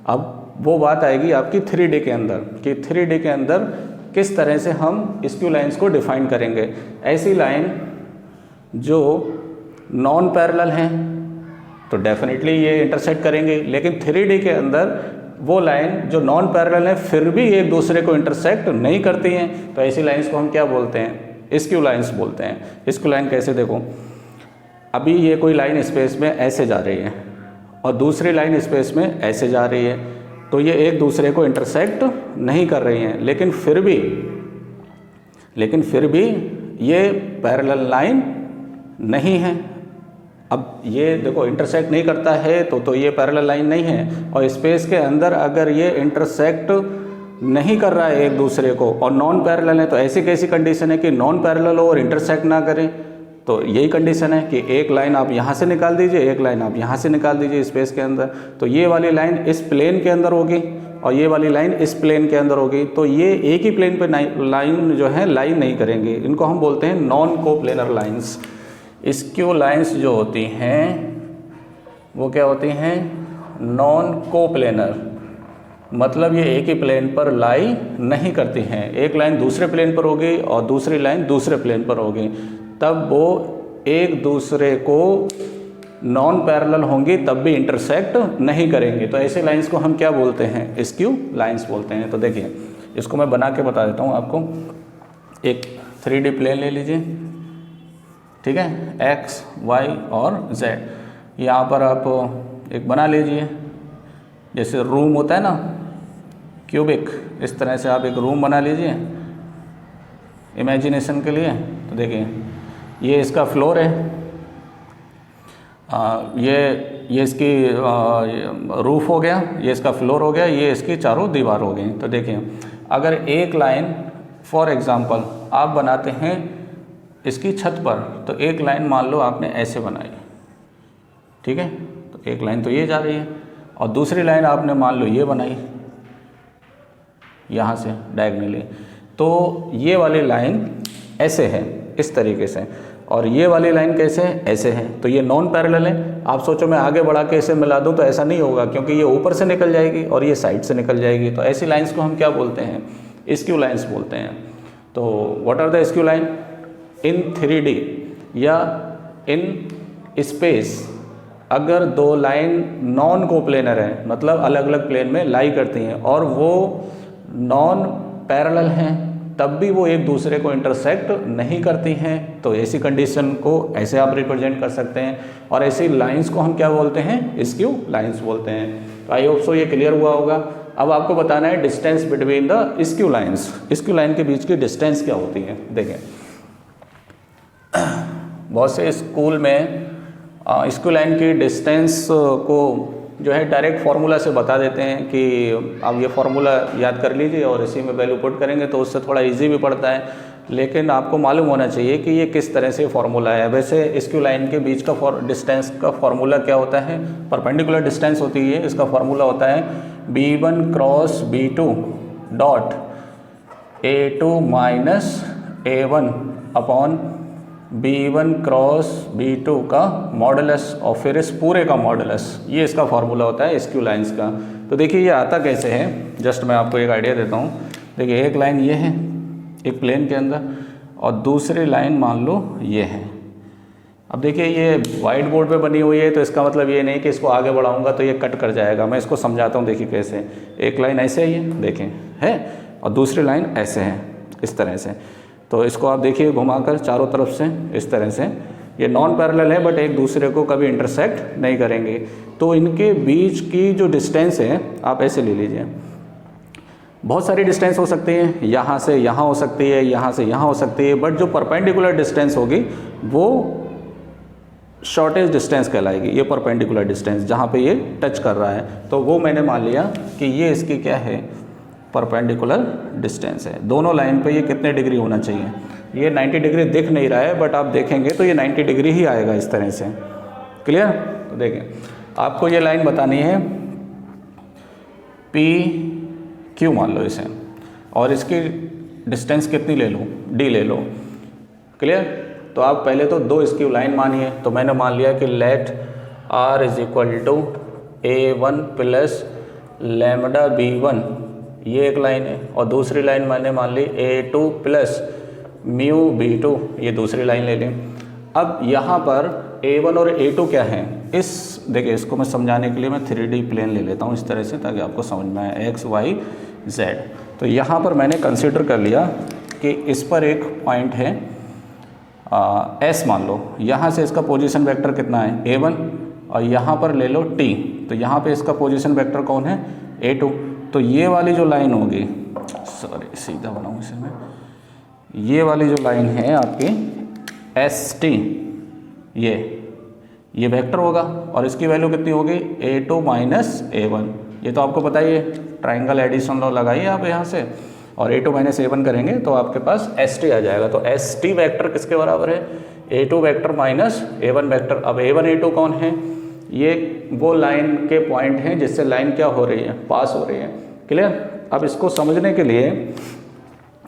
अब वो बात आएगी आपकी 3D के अंदर कि 3D के अंदर किस तरह से हम स्क्यू लाइन्स को डिफाइन करेंगे। ऐसी लाइन जो नॉन पैरेलल हैं तो डेफिनेटली ये इंटरसेक्ट करेंगे, लेकिन 3D के अंदर वो लाइन जो नॉन पैरेलल है फिर भी एक दूसरे को इंटरसेक्ट नहीं करती हैं, तो ऐसी लाइंस को हम क्या बोलते हैं, स्क्यू लाइंस बोलते हैं। स्क्यू लाइन कैसे, देखो अभी ये कोई लाइन स्पेस में ऐसे जा रही है और दूसरी लाइन स्पेस में ऐसे जा रही है, तो ये एक दूसरे को इंटरसेक्ट नहीं कर रही हैं, लेकिन फिर भी ये पैरेलल लाइन नहीं है। अब ये देखो इंटरसेक्ट नहीं करता है तो ये पैरेलल लाइन नहीं है, और स्पेस के अंदर अगर ये इंटरसेक्ट नहीं कर रहा है एक दूसरे को और नॉन पैरेलल है, तो ऐसी कैसी कंडीशन है कि नॉन पैरेलल हो और इंटरसेक्ट ना करें। तो यही कंडीशन है कि एक लाइन आप यहाँ से निकाल दीजिए, एक लाइन आप यहाँ से निकाल दीजिए स्पेस के अंदर, तो ये वाली लाइन इस प्लेन के अंदर होगी और ये वाली लाइन इस प्लेन के अंदर होगी, तो ये एक ही प्लेन पे लाइन जो है लाइन नहीं करेंगे। इनको हम बोलते हैं non coplanar lines. Skew lines जो होती हैं वो क्या होती हैं, नॉन कोप्लेनर, मतलब ये एक ही प्लेन पर लाई नहीं करती हैं। एक लाइन दूसरे प्लेन पर होगी और दूसरी लाइन दूसरे प्लेन पर होगी, तब वो एक दूसरे को नॉन पैरेलल होंगी तब भी इंटरसेक्ट नहीं करेंगे। तो ऐसे लाइंस को हम क्या बोलते हैं, स्क्यू लाइंस बोलते हैं। तो देखिए इसको मैं बना के बता देता हूँ आपको। एक 3D प्लेन ले लीजिए, ठीक है, एक्स वाई और जेड। यहाँ पर आप एक बना लीजिए, जैसे रूम होता है ना क्यूबिक, इस तरह से आप एक रूम बना लीजिए इमेजिनेशन के लिए। तो देखिए ये इसका फ्लोर है, ये इसकी रूफ हो गया, ये इसका फ्लोर हो गया, ये इसकी चारों दीवार हो गई। तो देखिए अगर एक लाइन फॉर एग्ज़ाम्पल आप बनाते हैं इसकी छत पर, तो एक लाइन मान लो आपने ऐसे बनाई, ठीक है, तो एक लाइन तो ये जा रही है, और दूसरी लाइन आपने मान लो ये बनाई यहाँ से डायगनली, तो ये वाली लाइन ऐसे है इस तरीके से, और ये वाली लाइन कैसे है, ऐसे है। तो ये नॉन पैरेलल है। आप सोचो मैं आगे बढ़ा के इसे मिला दूं तो ऐसा नहीं होगा, क्योंकि ये ऊपर से निकल जाएगी और ये साइड से निकल जाएगी। तो ऐसी लाइंस को हम क्या बोलते हैं, स्क्यू लाइंस बोलते हैं। तो what are the skew line in 3D या इन स्पेस? अगर दो लाइन नॉन कोप्लेनर है, मतलब अलग अलग प्लेन में लाई करती हैं और वो नॉन पैरेलल हैं, तब भी वो एक दूसरे को इंटरसेक्ट नहीं करती हैं, तो ऐसी कंडीशन को ऐसे आप रिप्रेजेंट कर सकते हैं। और ऐसी लाइंस को हम क्या बोलते हैं, स्क्यू लाइंस बोलते हैं। तो आई होप सो ये क्लियर हुआ होगा। अब आपको बताना है distance between the skew lines. Skew line के बीच की डिस्टेंस क्या होती है। देखें बहुत से स्कूल में स्क्यू लाइन की डिस्टेंस को जो है डायरेक्ट फार्मूला से बता देते हैं कि आप ये फार्मूला याद कर लीजिए और इसी में वैल्यू पुट करेंगे, तो उससे थोड़ा इजी भी पड़ता है। लेकिन आपको मालूम होना चाहिए कि ये किस तरह से फार्मूला है। वैसे स्क्यू लाइन के बीच का डिस्टेंस का फार्मूला क्या होता है, परपेंडिकुलर डिस्टेंस होती है, इसका फार्मूला होता है B1 cross B2 dot A2 minus A1 upon B1 cross B2 का मॉडुलस और फिर इस पूरे का मॉडुलस, ये इसका फार्मूला होता है स्क्यू लाइंस का। तो देखिए ये आता कैसे है, जस्ट मैं आपको एक आइडिया देता हूँ। देखिए एक लाइन ये है एक प्लेन के अंदर और दूसरी लाइन मान लो ये है। अब देखिए ये वाइट बोर्ड पे बनी हुई है तो इसका मतलब ये नहीं कि इसको आगे बढ़ाऊंगा तो ये कट कर जाएगा। मैं इसको समझाता हूँ, देखिए कैसे। एक लाइन ऐसे ही है, देखें है, और दूसरी लाइन ऐसे है, इस तरह से। तो इसको आप देखिए घुमाकर चारों तरफ से इस तरह से, ये नॉन पैरेलल है बट एक दूसरे को कभी इंटरसेक्ट नहीं करेंगे। तो इनके बीच की जो डिस्टेंस है आप ऐसे ले लीजिए। बहुत सारी डिस्टेंस हो सकती है, यहाँ से यहाँ हो सकती है, यहाँ से यहाँ हो सकती है, बट जो परपेंडिकुलर डिस्टेंस होगी वो शॉर्टेज डिस्टेंस कहलाएगी। ये परपेंडिकुलर डिस्टेंस जहाँ पे ये टच कर रहा है, तो वो मैंने मान लिया कि ये इसकी क्या है, परपेंडिकुलर डिस्टेंस है। दोनों लाइन पे ये कितने डिग्री होना चाहिए, ये 90 डिग्री दिख नहीं रहा है बट आप देखेंगे तो ये 90 डिग्री ही आएगा इस तरह से। क्लियर? तो देखें आपको ये लाइन बतानी है पी क्यू मान लो इसे, और इसकी डिस्टेंस कितनी ले लो, डी ले लो। क्लियर? तो आप पहले तो दो स्क्यू लाइन मानिए। तो मैंने मान लिया कि let R is equal to A1 plus lambda B1, ये एक लाइन है, और दूसरी लाइन मैंने मान ली A2 प्लस म्यू B2, ये दूसरी लाइन ले लें। अब यहाँ पर A1 और A2 क्या है, इस देखिए इसको मैं समझाने के लिए मैं 3D प्लेन ले लेता हूँ इस तरह से, ताकि आपको समझ में आए X Y Z। तो यहाँ पर मैंने कंसिडर कर लिया कि इस पर एक पॉइंट है S मान लो, यहाँ से इसका पोजीशन वेक्टर कितना है A1, और यहाँ पर ले लो T, तो यहाँ पे इसका पोजीशन वेक्टर कौन है A2। तो ये वाली जो लाइन होगी, सॉरी सीधा बनाऊँ इसे मैं, ये वाली जो लाइन है आपकी ST, ये वेक्टर होगा और इसकी वैल्यू कितनी होगी A2 माइनस A1। ये तो आपको पता ही है, ट्राइंगल एडिशन लॉ लगाइए आप यहाँ से, और A2 माइनस A1 करेंगे तो आपके पास ST आ जाएगा। तो ST वेक्टर किसके बराबर है, A2 vector minus A1 vector. अब A1 A2 कौन है, ये वो लाइन के पॉइंट हैं जिससे लाइन क्या हो रही है, पास हो रही है। क्लियर? अब इसको समझने के लिए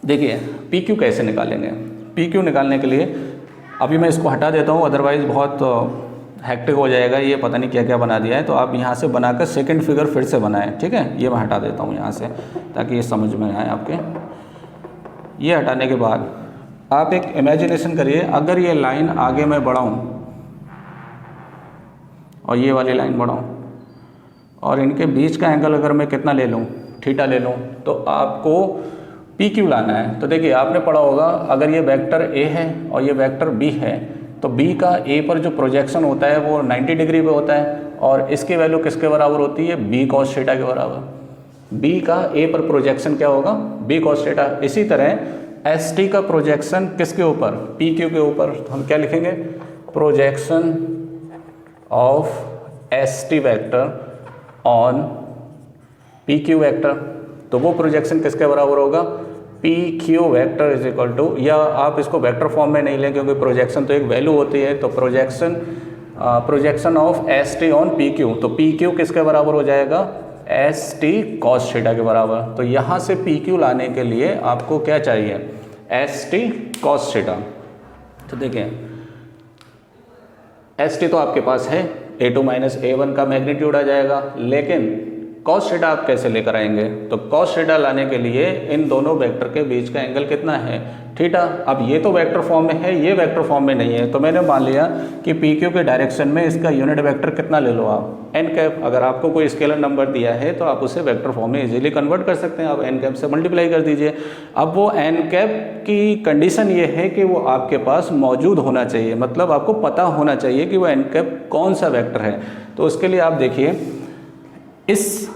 देखिए PQ कैसे निकालेंगे। PQ निकालने के लिए अभी मैं इसको हटा देता हूँ, अदरवाइज़ बहुत हेक्टिक हो जाएगा, ये पता नहीं क्या क्या बना दिया है। तो आप यहाँ से बनाकर सेकंड फिगर फिर से बनाएं, ठीक है। ये मैं हटा देता हूँ यहाँ से ताकि ये समझ में आए आपके। ये हटाने के बाद आप एक इमेजिनेशन करिए, अगर ये लाइन आगे मैं बढ़ाऊँ और ये वाली लाइन बढ़ाऊँ और इनके बीच का एंगल अगर मैं कितना ले लूँ, थीटा ले लूँ, तो आपको PQ लाना है। तो देखिए आपने पढ़ा होगा, अगर ये वेक्टर A है और ये वेक्टर B है तो B का A पर जो प्रोजेक्शन होता है वो 90 डिग्री पे होता है, और इसकी वैल्यू किसके बराबर होती है, B cos थीटा के बराबर। B का A पर प्रोजेक्शन क्या होगा, B cos थीटा। इसी तरह ST का प्रोजेक्शन किसके ऊपर, PQ के ऊपर। हम क्या लिखेंगे, projection of ST vector on PQ vector. तो वो प्रोजेक्शन किसके बराबर होगा, PQ vector is equal to, या आप इसको वेक्टर फॉर्म में नहीं लें क्योंकि प्रोजेक्शन तो एक वैल्यू होती है। तो projection of ST on PQ, तो PQ किसके बराबर हो जाएगा, ST cos थीटा के बराबर। तो यहाँ से PQ लाने के लिए आपको क्या चाहिए, ST cos थीटा। तो देखिए ST तो आपके पास है, A2 माइनस A1 का मैग्नीट्यूड आ जाएगा, लेकिन cos थीटा आप कैसे लेकर आएंगे। तो cos थीटा लाने के लिए इन दोनों वेक्टर के बीच का एंगल कितना है, थीटा। अब ये तो वेक्टर फॉर्म में है, ये वेक्टर फॉर्म में नहीं है, तो मैंने मान लिया कि PQ के डायरेक्शन में इसका यूनिट वेक्टर कितना ले लो आप, n कैप। अगर आपको कोई स्केलर नंबर दिया है तो आप उसे वेक्टर फॉर्म में इजीली कन्वर्ट कर सकते हैं, आप n कैप से मल्टीप्लाई कर दीजिए। अब वो n कैप की कंडीशन ये है कि वो आपके पास मौजूद होना चाहिए, मतलब आपको पता होना चाहिए कि वो n कैप कौन सा वेक्टर है। तो उसके लिए आप देखिए, इस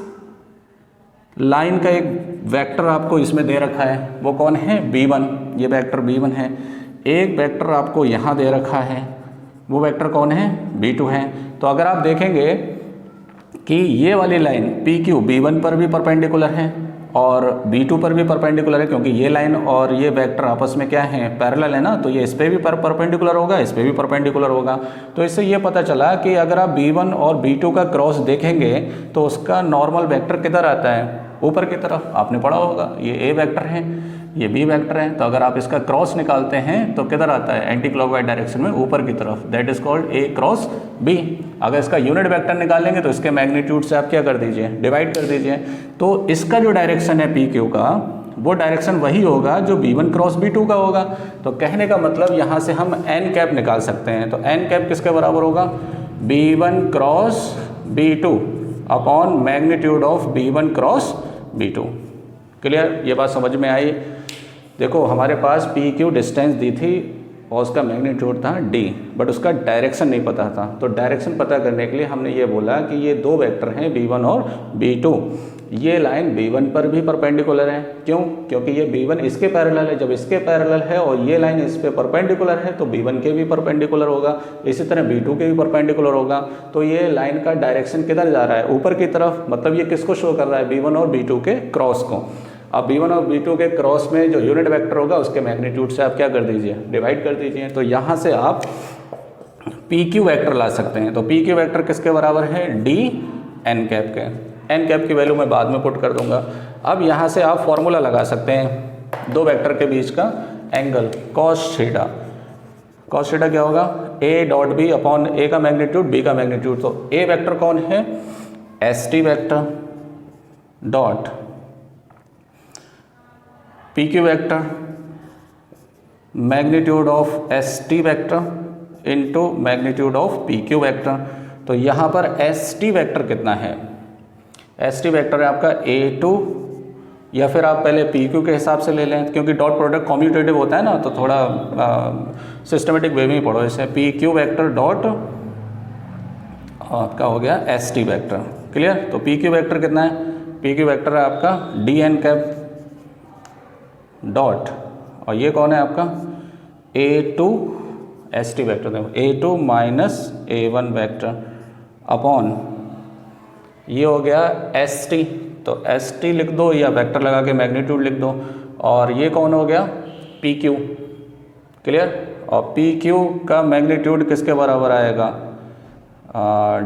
लाइन का एक वेक्टर आपको इसमें दे रखा है, वो कौन है, B1, ये वेक्टर B1 है। एक वेक्टर आपको यहाँ दे रखा है, वो वेक्टर कौन है, B2 है। तो अगर आप देखेंगे कि ये वाली लाइन PQ B1 पर भी परपेंडिकुलर है और B2 पर भी परपेंडिकुलर है, क्योंकि ये लाइन और ये वेक्टर आपस में क्या है, पैरेलल है ना, तो ये इस पर भी परपेंडिकुलर होगा, इस पर भी परपेंडिकुलर होगा। तो इससे ये पता चला कि अगर आप B1 और B2 का क्रॉस देखेंगे तो उसका नॉर्मल वेक्टर किधर आता है, ऊपर की तरफ। आपने पढ़ा होगा ये A वेक्टर है, ये बी वेक्टर है, तो अगर आप इसका क्रॉस निकालते हैं तो किधर आता है, एंटी क्लॉकवाइज डायरेक्शन में ऊपर की तरफ, that is called A cross B. अगर इसका यूनिट वेक्टर निकालेंगे तो इसके मैग्नीट्यूड से आप क्या कर दीजिए, डिवाइड कर दीजिए। तो इसका जो डायरेक्शन है पी क्यू का, वो डायरेक्शन वही होगा जो b1 क्रॉस b2 का होगा। तो कहने का मतलब यहाँ से हम n कैप निकाल सकते हैं। तो n कैप किसके बराबर होगा, b1 cross b2 upon magnitude of b1 cross b2। Clear, ये बात समझ में आई। देखो हमारे पास पी क्यू डिस्टेंस दी थी और उसका मैग्नीट्यूड था d, बट उसका डायरेक्शन नहीं पता था। तो डायरेक्शन पता करने के लिए हमने ये बोला कि ये दो वेक्टर हैं b1 और b2, ये लाइन b1 पर भी परपेंडिकुलर है। क्यों, क्योंकि ये b1 इसके पैरेलल है। जब इसके पैरेलल है और ये लाइन इस पे परपेंडिकुलर है तो b1 के भी परपेंडिकुलर होगा, इसी तरह b2 के भी परपेंडिकुलर होगा। तो ये लाइन का डायरेक्शन किधर जा रहा है, ऊपर की तरफ। मतलब ये किसको शो कर रहा है, b1 और b2 के क्रॉस को। अब b1 और b2 के क्रॉस में जो यूनिट वेक्टर होगा उसके मैग्नीट्यूड से आप क्या कर दीजिए, डिवाइड कर दीजिए। तो यहाँ से आप पी क्यू वैक्टर ला सकते हैं। तो पी क्यू वैक्टर किसके बराबर है, डी एन कैप के। एन कैप की वैल्यू मैं बाद में पुट कर दूंगा। अब यहाँ से आप फॉर्मूला लगा सकते हैं दो वेक्टर के बीच का angle cos theta. Cos theta क्या होगा, ए डॉट बी अपॉन ए का मैग्नीट्यूड बी का मैग्नीट्यूड। तो ए वेक्टर कौन है, S T vector dot P Q vector magnitude of S T vector into magnitude of P Q vector. तो यहाँ पर एस टी वैक्टर कितना है, एस टी वैक्टर है आपका A2, या फिर आप पहले पी क्यू के हिसाब से ले लें, क्योंकि डॉट प्रोडक्ट कॉम्यूटेटिव होता है ना, तो थोड़ा सिस्टमेटिक वे में ही पढ़ो इसे। पी क्यू वैक्टर डॉट आपका हो गया एस टी वैक्टर। क्लियर, तो पी क्यू वैक्टर कितना है, पी क्यू वैक्टर है आपका डी एन कैप डॉट, और ये कौन है आपका A2 एस टी वैक्टर, देखो A2 minus A1 vector upon ये हो गया एस टी। तो एस टी लिख दो या वेक्टर लगा के मैग्नीट्यूड लिख दो। और ये कौन हो गया, पी क्यू। क्लियर, और पी क्यू का मैग्नीट्यूड किसके बराबर आएगा,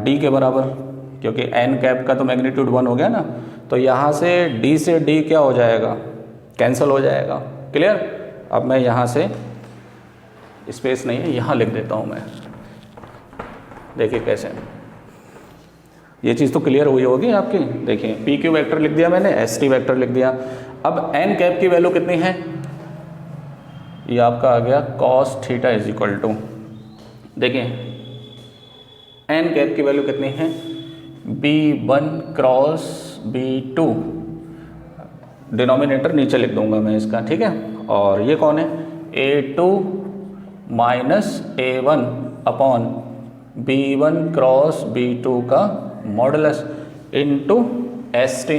डी के बराबर, क्योंकि एन कैप का तो मैग्नीट्यूड 1 हो गया ना। तो यहाँ से डी से डी क्या हो जाएगा, कैंसिल हो जाएगा। क्लियर, अब मैं यहाँ से स्पेस नहीं है, यहाँ लिख देता हूँ मैं। देखिए कैसे, ये चीज़ तो क्लियर हुई होगी आपकी। देखिए पी क्यू वैक्टर लिख दिया मैंने, एस टी वैक्टर लिख दिया। अब एन कैप की वैल्यू कितनी है, ये आपका आ गया cos theta is equal to, देखिए एन कैप की वैल्यू कितनी है, b1 क्रॉस b2, डिनोमिनेटर नीचे लिख दूंगा मैं इसका, ठीक है। और ये कौन है, A2 minus A1 upon b1 cross b2 का मॉडुलस इनटू एस टी।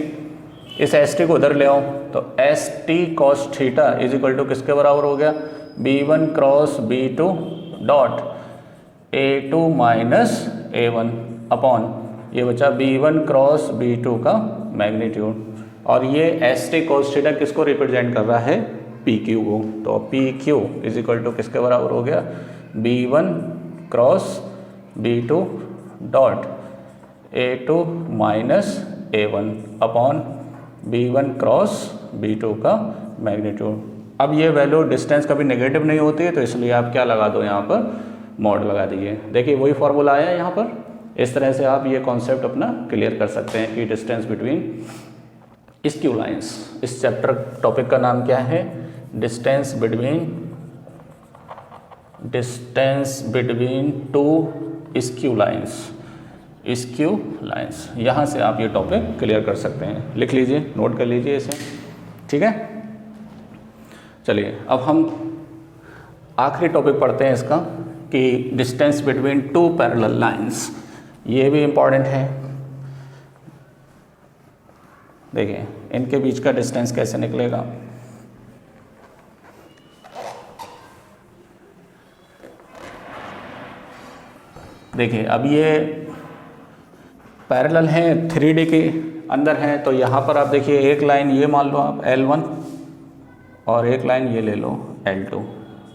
इस एस टी को उधर ले आओ, तो S T cos theta is equal to किसके बराबर हो गया, b1 cross b2 dot A2 minus A1 upon ये बचा b1 क्रॉस b2 का मैग्नीट्यूड। और ये एस टी कॉस थीटा किसको रिप्रेजेंट कर रहा है, पी क्यू को। तो P Q is equal to किसके बराबर हो गया, b1 cross b2 dot A2 minus A1 upon b1 cross b2 का मैग्नीट्यूड। अब ये वैल्यू डिस्टेंस कभी नेगेटिव नहीं होती है, तो इसलिए आप क्या लगा दो, यहाँ पर मॉड लगा दीजिए। देखिए वही फॉर्मूला आया है यहाँ पर। इस तरह से आप ये कॉन्सेप्ट अपना क्लियर कर सकते हैं कि डिस्टेंस बिटवीन स्क्यू लाइंस। इस चैप्टर टॉपिक का नाम क्या है, distance between two skew lines. यहाँ से आप ये टॉपिक क्लियर कर सकते हैं। लिख लीजिए, नोट कर लीजिए इसे, ठीक है। चलिए अब हम आखिरी टॉपिक पढ़ते हैं इसका, कि distance between two parallel lines. ये भी इम्पॉर्टेंट है। देखिए इनके बीच का डिस्टेंस कैसे निकलेगा। देखिए अब ये पैरेलल हैं, 3D के अंदर हैं, तो यहाँ पर आप देखिए एक लाइन ये मान लो आप L1 और एक लाइन ये ले लो L2।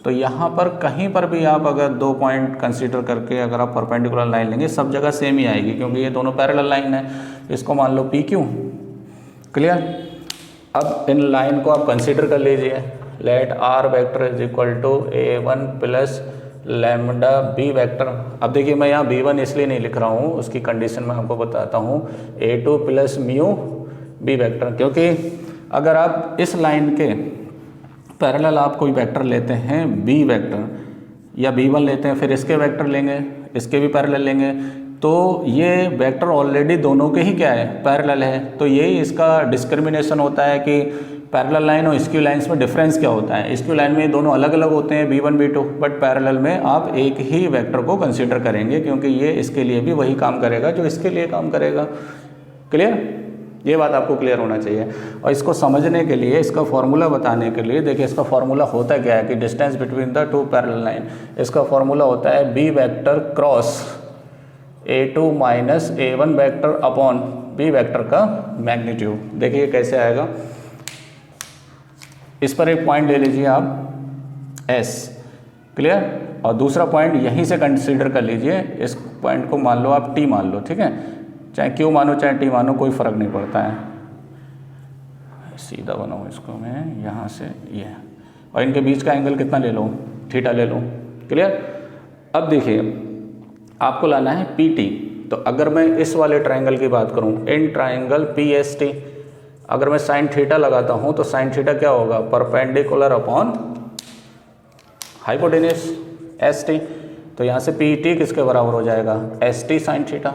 तो यहाँ पर कहीं पर भी आप अगर दो पॉइंट कंसीडर करके अगर आप परपेंडिकुलर लाइन लेंगे, सब जगह सेम ही आएगी, क्योंकि ये दोनों पैरेलल लाइन है। इसको मान लो PQ। क्लियर। अब इन लाइन को आप कंसीडर कर लीजिए, let R vector is equal to A1 plus lambda B vector. अब देखिए मैं यहाँ B1 इसलिए नहीं लिख रहा हूँ, उसकी कंडीशन मैं आपको बताता हूँ, A2 plus mu B vector, क्योंकि अगर आप इस लाइन के पैरेलल आप कोई वेक्टर लेते हैं B वेक्टर या B1 लेते हैं, फिर इसके वेक्टर लेंगे, इसके भी पैरेलल लेंगे, तो ये वेक्टर ऑलरेडी दोनों के ही क्या है, पैरेलल है। तो यही इसका डिस्क्रिमिनेशन होता है कि पैरेलल लाइन और स्क्यू लाइंस में डिफरेंस क्या होता है। स्क्यू लाइन में दोनों अलग अलग होते हैं B1 B2, बट पैरेलल में आप एक ही वेक्टर को कंसीडर करेंगे, क्योंकि ये इसके लिए भी वही काम करेगा जो इसके लिए काम करेगा। क्लियर? ये बात आपको क्लियर होना चाहिए। और इसको समझने के लिए, इसका फॉर्मूला बताने के लिए, देखिए इसका फॉर्मूला होता क्या है कि distance between the two parallel line, इसका फॉर्मूला होता है B vector cross A2 minus A1 vector upon B vector का मैग्नीट्यूड। देखिए कैसे आएगा, इस पर एक पॉइंट ले लीजिए आप S, क्लियर, और दूसरा पॉइंट यहीं से कंसीडर कर लीजिए, इस पॉइंट को मान लो आप T मान लो, ठीक है, चाहे Q मानो चाहे T मानो, कोई फ़र्क नहीं पड़ता है। सीधा बनाऊँ इसको मैं यहाँ से ये, और इनके बीच का एंगल कितना ले लूँ, थीटा ले लूँ। क्लियर? अब देखिए आपको लाना है PT। तो अगर मैं इस वाले ट्राइंगल की बात करूँ, इन ट्राइंगल PST, अगर मैं साइन थीटा लगाता हूँ तो साइन थीटा क्या होगा, परपेंडिकुलर अपॉन हाइपोटेन्यूस ST। तो यहाँ से PT किसके बराबर हो जाएगा, ST साइन थीटा।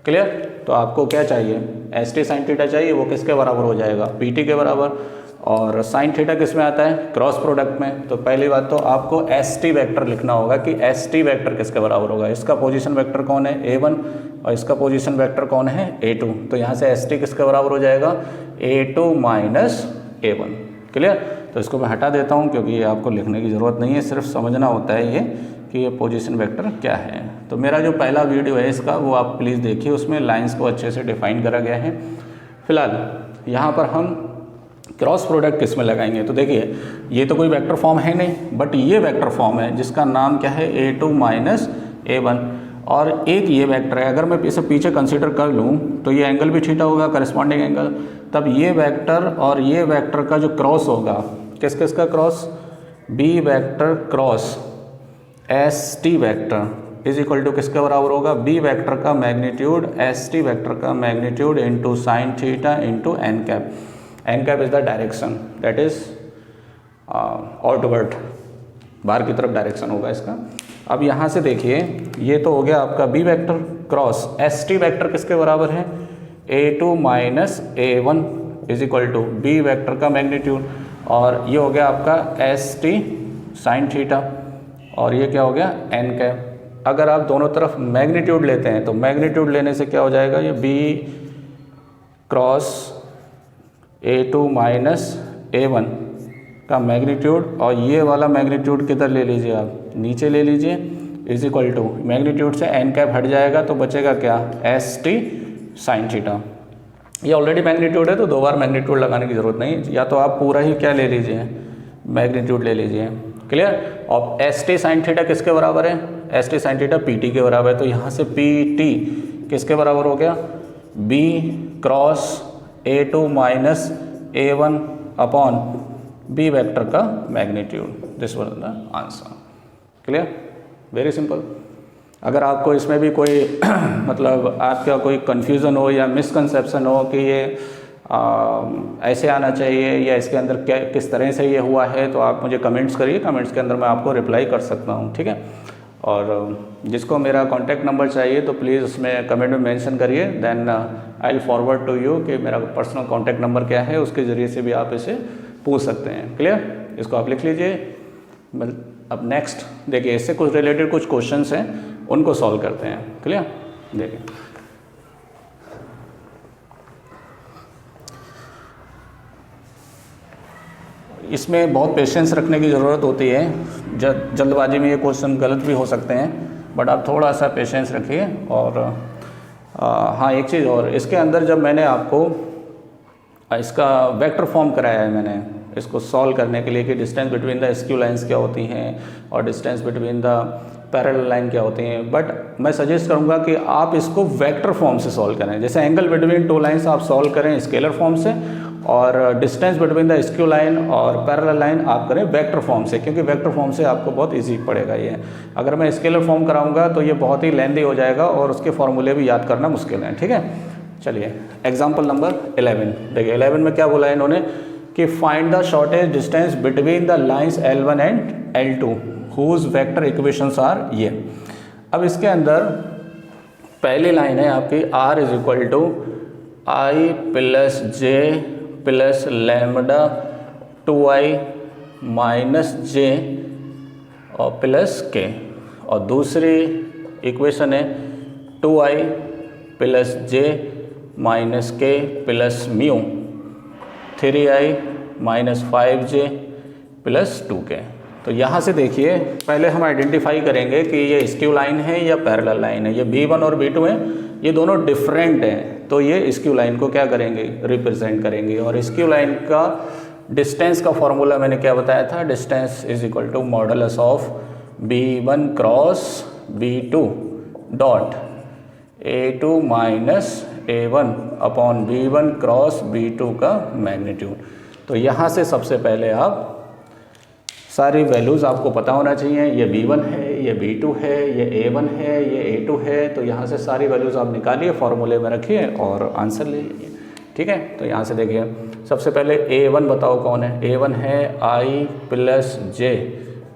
क्लियर? तो आपको क्या चाहिए, ST साइन थीटा चाहिए, वो किसके बराबर हो जाएगा, PT के बराबर। और साइन थीटा किस में आता है, क्रॉस प्रोडक्ट में। तो पहली बात तो आपको ST वेक्टर लिखना होगा कि ST वेक्टर किसके बराबर होगा, इसका पोजीशन वेक्टर कौन है, A1, और इसका पोजीशन वेक्टर कौन है, A2। तो यहाँ से ST किसके बराबर हो जाएगा, A2 माइनस A1। क्लियर? तो इसको मैं हटा देता हूँ, क्योंकि ये आपको लिखने की ज़रूरत नहीं है, सिर्फ समझना होता है ये कि ये पोजीशन वेक्टर क्या है। तो मेरा जो पहला वीडियो है इसका, वो आप प्लीज़ देखिए, उसमें लाइंस को अच्छे से डिफाइन करा गया है। फिलहाल यहाँ पर हम क्रॉस प्रोडक्ट किस में लगाएंगे, तो देखिए ये तो कोई वेक्टर फॉर्म है नहीं, बट ये वेक्टर फॉर्म है जिसका नाम क्या है, A2 माइनस A1, और एक ये वेक्टर है। अगर मैं इसे पीछे कंसीडर कर लूँ तो ये एंगल भी थीटा होगा, करस्पॉन्डिंग एंगल। तब ये वेक्टर और ये वेक्टर का जो क्रॉस होगा, किस किस का cross, B vector cross ST vector is equal to किसके बराबर होगा, B वेक्टर का मैग्नीट्यूड ST वेक्टर का magnitude into sine theta into N cap. N cap is the direction, that is outward, बाहर की तरफ डायरेक्शन होगा इसका। अब यहाँ से देखिए, ये तो हो गया आपका B vector cross ST vector किसके बराबर है, A2 minus A1 is equal to B vector का मैग्नीट्यूड, और ये हो गया आपका ST साइन थीटा, और ये क्या हो गया, एन कैप। अगर आप दोनों तरफ मैग्नीट्यूड लेते हैं तो मैग्नीट्यूड लेने से क्या हो जाएगा, ये B cross A2 minus A1 का मैग्नीट्यूड, और ये वाला मैग्नीट्यूड किधर ले लीजिए आप, नीचे ले लीजिए, इज इक्वल टू मैग्नीट्यूड से एन कैप हट जाएगा तो बचेगा क्या, ST साइन थीटा। ये ऑलरेडी मैग्नीट्यूड है तो दो बार मैग्नीट्यूड लगाने की ज़रूरत नहीं, या तो आप पूरा ही क्या ले लीजिए, मैग्नीट्यूड ले लीजिए। क्लियर? और ST साइन थीटा किसके बराबर है, ST साइन थीटा PT के बराबर है। तो यहाँ से PT किसके बराबर हो गया, B cross A2 minus A1 upon B vector का magnitude. This was the answer. Clear? Very simple. अगर आपको इसमें भी कोई मतलब आपका कोई कन्फ्यूज़न हो या मिसकंसेप्शन हो कि ये ऐसे आना चाहिए या इसके अंदर क्या किस तरह से ये हुआ है, तो आप मुझे कमेंट्स करिए, कमेंट्स के अंदर मैं आपको रिप्लाई कर सकता हूँ। ठीक है? और जिसको मेरा कॉन्टैक्ट नंबर चाहिए तो प्लीज़ उसमें कमेंट में मेंशन करिए, then I will forward to you कि मेरा पर्सनल कॉन्टैक्ट नंबर क्या है, उसके ज़रिए से भी आप इसे पूछ सकते हैं। क्लियर? इसको आप लिख लीजिए। अब नेक्स्ट देखिए, इससे कुछ रिलेटेड कुछ क्वेश्चंस हैं, उनको सॉल्व करते हैं। क्लियर? देखिए, इसमें बहुत पेशेंस रखने की ज़रूरत होती है। जल्दबाजी में ये क्वेश्चन गलत भी हो सकते हैं, बट आप थोड़ा सा पेशेंस रखिए। और हाँ, एक चीज़ और, इसके अंदर जब मैंने आपको इसका वेक्टर फॉर्म कराया है, मैंने इसको सॉल्व करने के लिए कि distance between the skew lines क्या होती हैं और distance between the parallel line क्या होती हैं, बट मैं सजेस्ट करूंगा कि आप इसको वेक्टर फॉर्म से सॉल्व करें। जैसे एंगल बिटवीन टू लाइंस आप सॉल्व करें स्केलर फॉर्म से, और distance between the skew line और पैरेलल लाइन आप करें वेक्टर फॉर्म से, क्योंकि वेक्टर फॉर्म से आपको बहुत इजी पड़ेगा ये। अगर मैं स्केलर फॉर्म कराऊंगा तो ये बहुत ही लेंदी हो जाएगा और उसके फॉर्मूले भी याद करना मुश्किल है, ठीक है। चलिए एग्जाम्पल नंबर 11 देखिए। 11 में क्या बोला है इन्होंने कि find the shortage distance between the lines L1 and L2 whose vector equations are ये। अब इसके अंदर पहली लाइन है आपकी R is equal to I plus J plus lambda 2i minus J और प्लस के, और दूसरी इक्वेशन है 2i plus J minus K plus mu 3i minus 5j plus 2k। तो यहाँ से देखिए पहले हम आइडेंटिफाई करेंगे कि ये स्क्यू लाइन है या पैरेलल लाइन है। ये B1 और B2 हैं, ये दोनों डिफरेंट हैं, तो ये स्क्यू लाइन को क्या करेंगे, रिप्रेजेंट करेंगे। और स्क्यू लाइन का डिस्टेंस का फॉर्मूला मैंने क्या बताया था, distance is equal to modulus of B1 cross B2 dot A2 minus A1 upon B1 cross B2 का मैग्नीट्यूड। तो यहाँ से सबसे पहले आप सारी वैल्यूज़ आपको पता होना चाहिए, ये B1 है, ये B2 है, ये A1 है, ये A2 है। तो यहाँ से सारी वैल्यूज़ आप निकालिए, फॉर्मूले में रखिए और आंसर ले लीजिए, ठीक है। तो यहाँ से देखिए सबसे पहले A1 बताओ कौन है। A1 है I plus J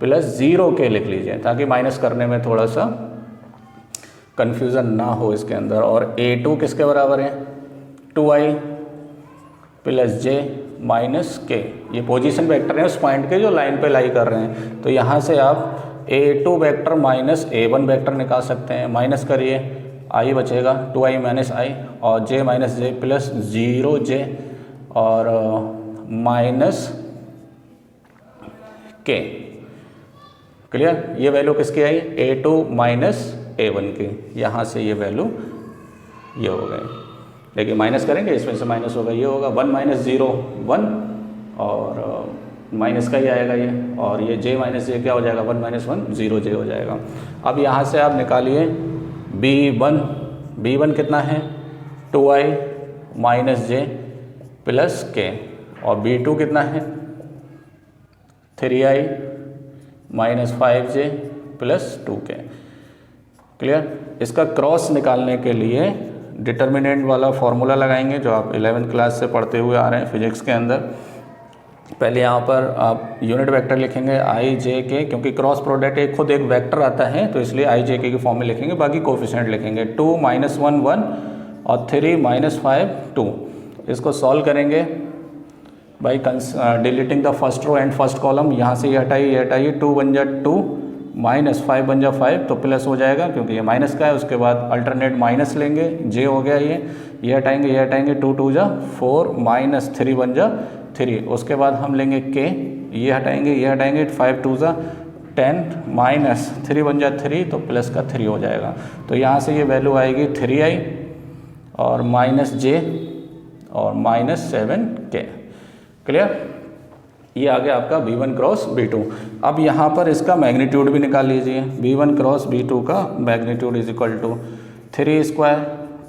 plus 0k लिख लीजिए, ताकि माइनस करने में थोड़ा सा कन्फ्यूज़न ना हो इसके अंदर। और A2 किसके बराबर है, 2i प्लस जे माइनस के, ये पोजीशन वेक्टर है उस पॉइंट के जो लाइन पे लाई कर रहे हैं। तो यहाँ से आप A2 vector minus A1 vector निकाल सकते हैं। माइनस करिए, i बचेगा 2i माइनस i और j माइनस जे प्लस 0j और माइनस के। क्लियर, ये वैल्यू किसकी आई, A2 माइनस A1 की। यहाँ से ये वैल्यू ये हो गई। देखिए माइनस करेंगे, इसमें से माइनस होगा, ये होगा 1 माइनस 0 1 और माइनस का ही आएगा ये, और ये j माइनस जे क्या हो जाएगा, 1 माइनस 1 0j हो जाएगा। अब यहाँ से आप निकालिए B1 कितना है, 2i माइनस जे प्लस के, और B2 कितना है 3i minus 5j plus 2k। Clear, इसका क्रॉस निकालने के लिए डिटर्मिनेंट वाला फॉर्मूला लगाएंगे जो आप 11th क्लास से पढ़ते हुए आ रहे हैं फिजिक्स के अंदर। पहले यहाँ पर आप यूनिट वेक्टर लिखेंगे i j k, क्योंकि क्रॉस प्रोडक्ट एक खुद एक वेक्टर आता है तो इसलिए i j k की फॉर्म में लिखेंगे। बाकी कोफिशिएंट लिखेंगे 2 माइनस 1 1 और 3 माइनस 5 2। इसको सॉल्व करेंगे by deleting the first row and first column. यहाँ से ये हटाइए 2 बन जा 2 माइनस 5 बन जा 5, तो प्लस हो जाएगा क्योंकि ये माइनस का है। उसके बाद अल्टरनेट माइनस लेंगे, j हो गया ये हटाएंगे 2 2 जा 4 माइनस 3 बन जा 3। उसके बाद हम लेंगे k, ये हटाएंगे 5 2 जा 10 माइनस 3 बन जा 3, तो प्लस का 3 हो जाएगा। तो यहाँ से ये वैल्यू आएगी 3i और माइनस j और माइनस 7k। क्लियर, ये आ गया आपका B1 क्रॉस B2। अब यहाँ पर इसका मैग्नीट्यूड भी निकाल लीजिए। B1 क्रॉस B2 का magnitude is equal to 3 square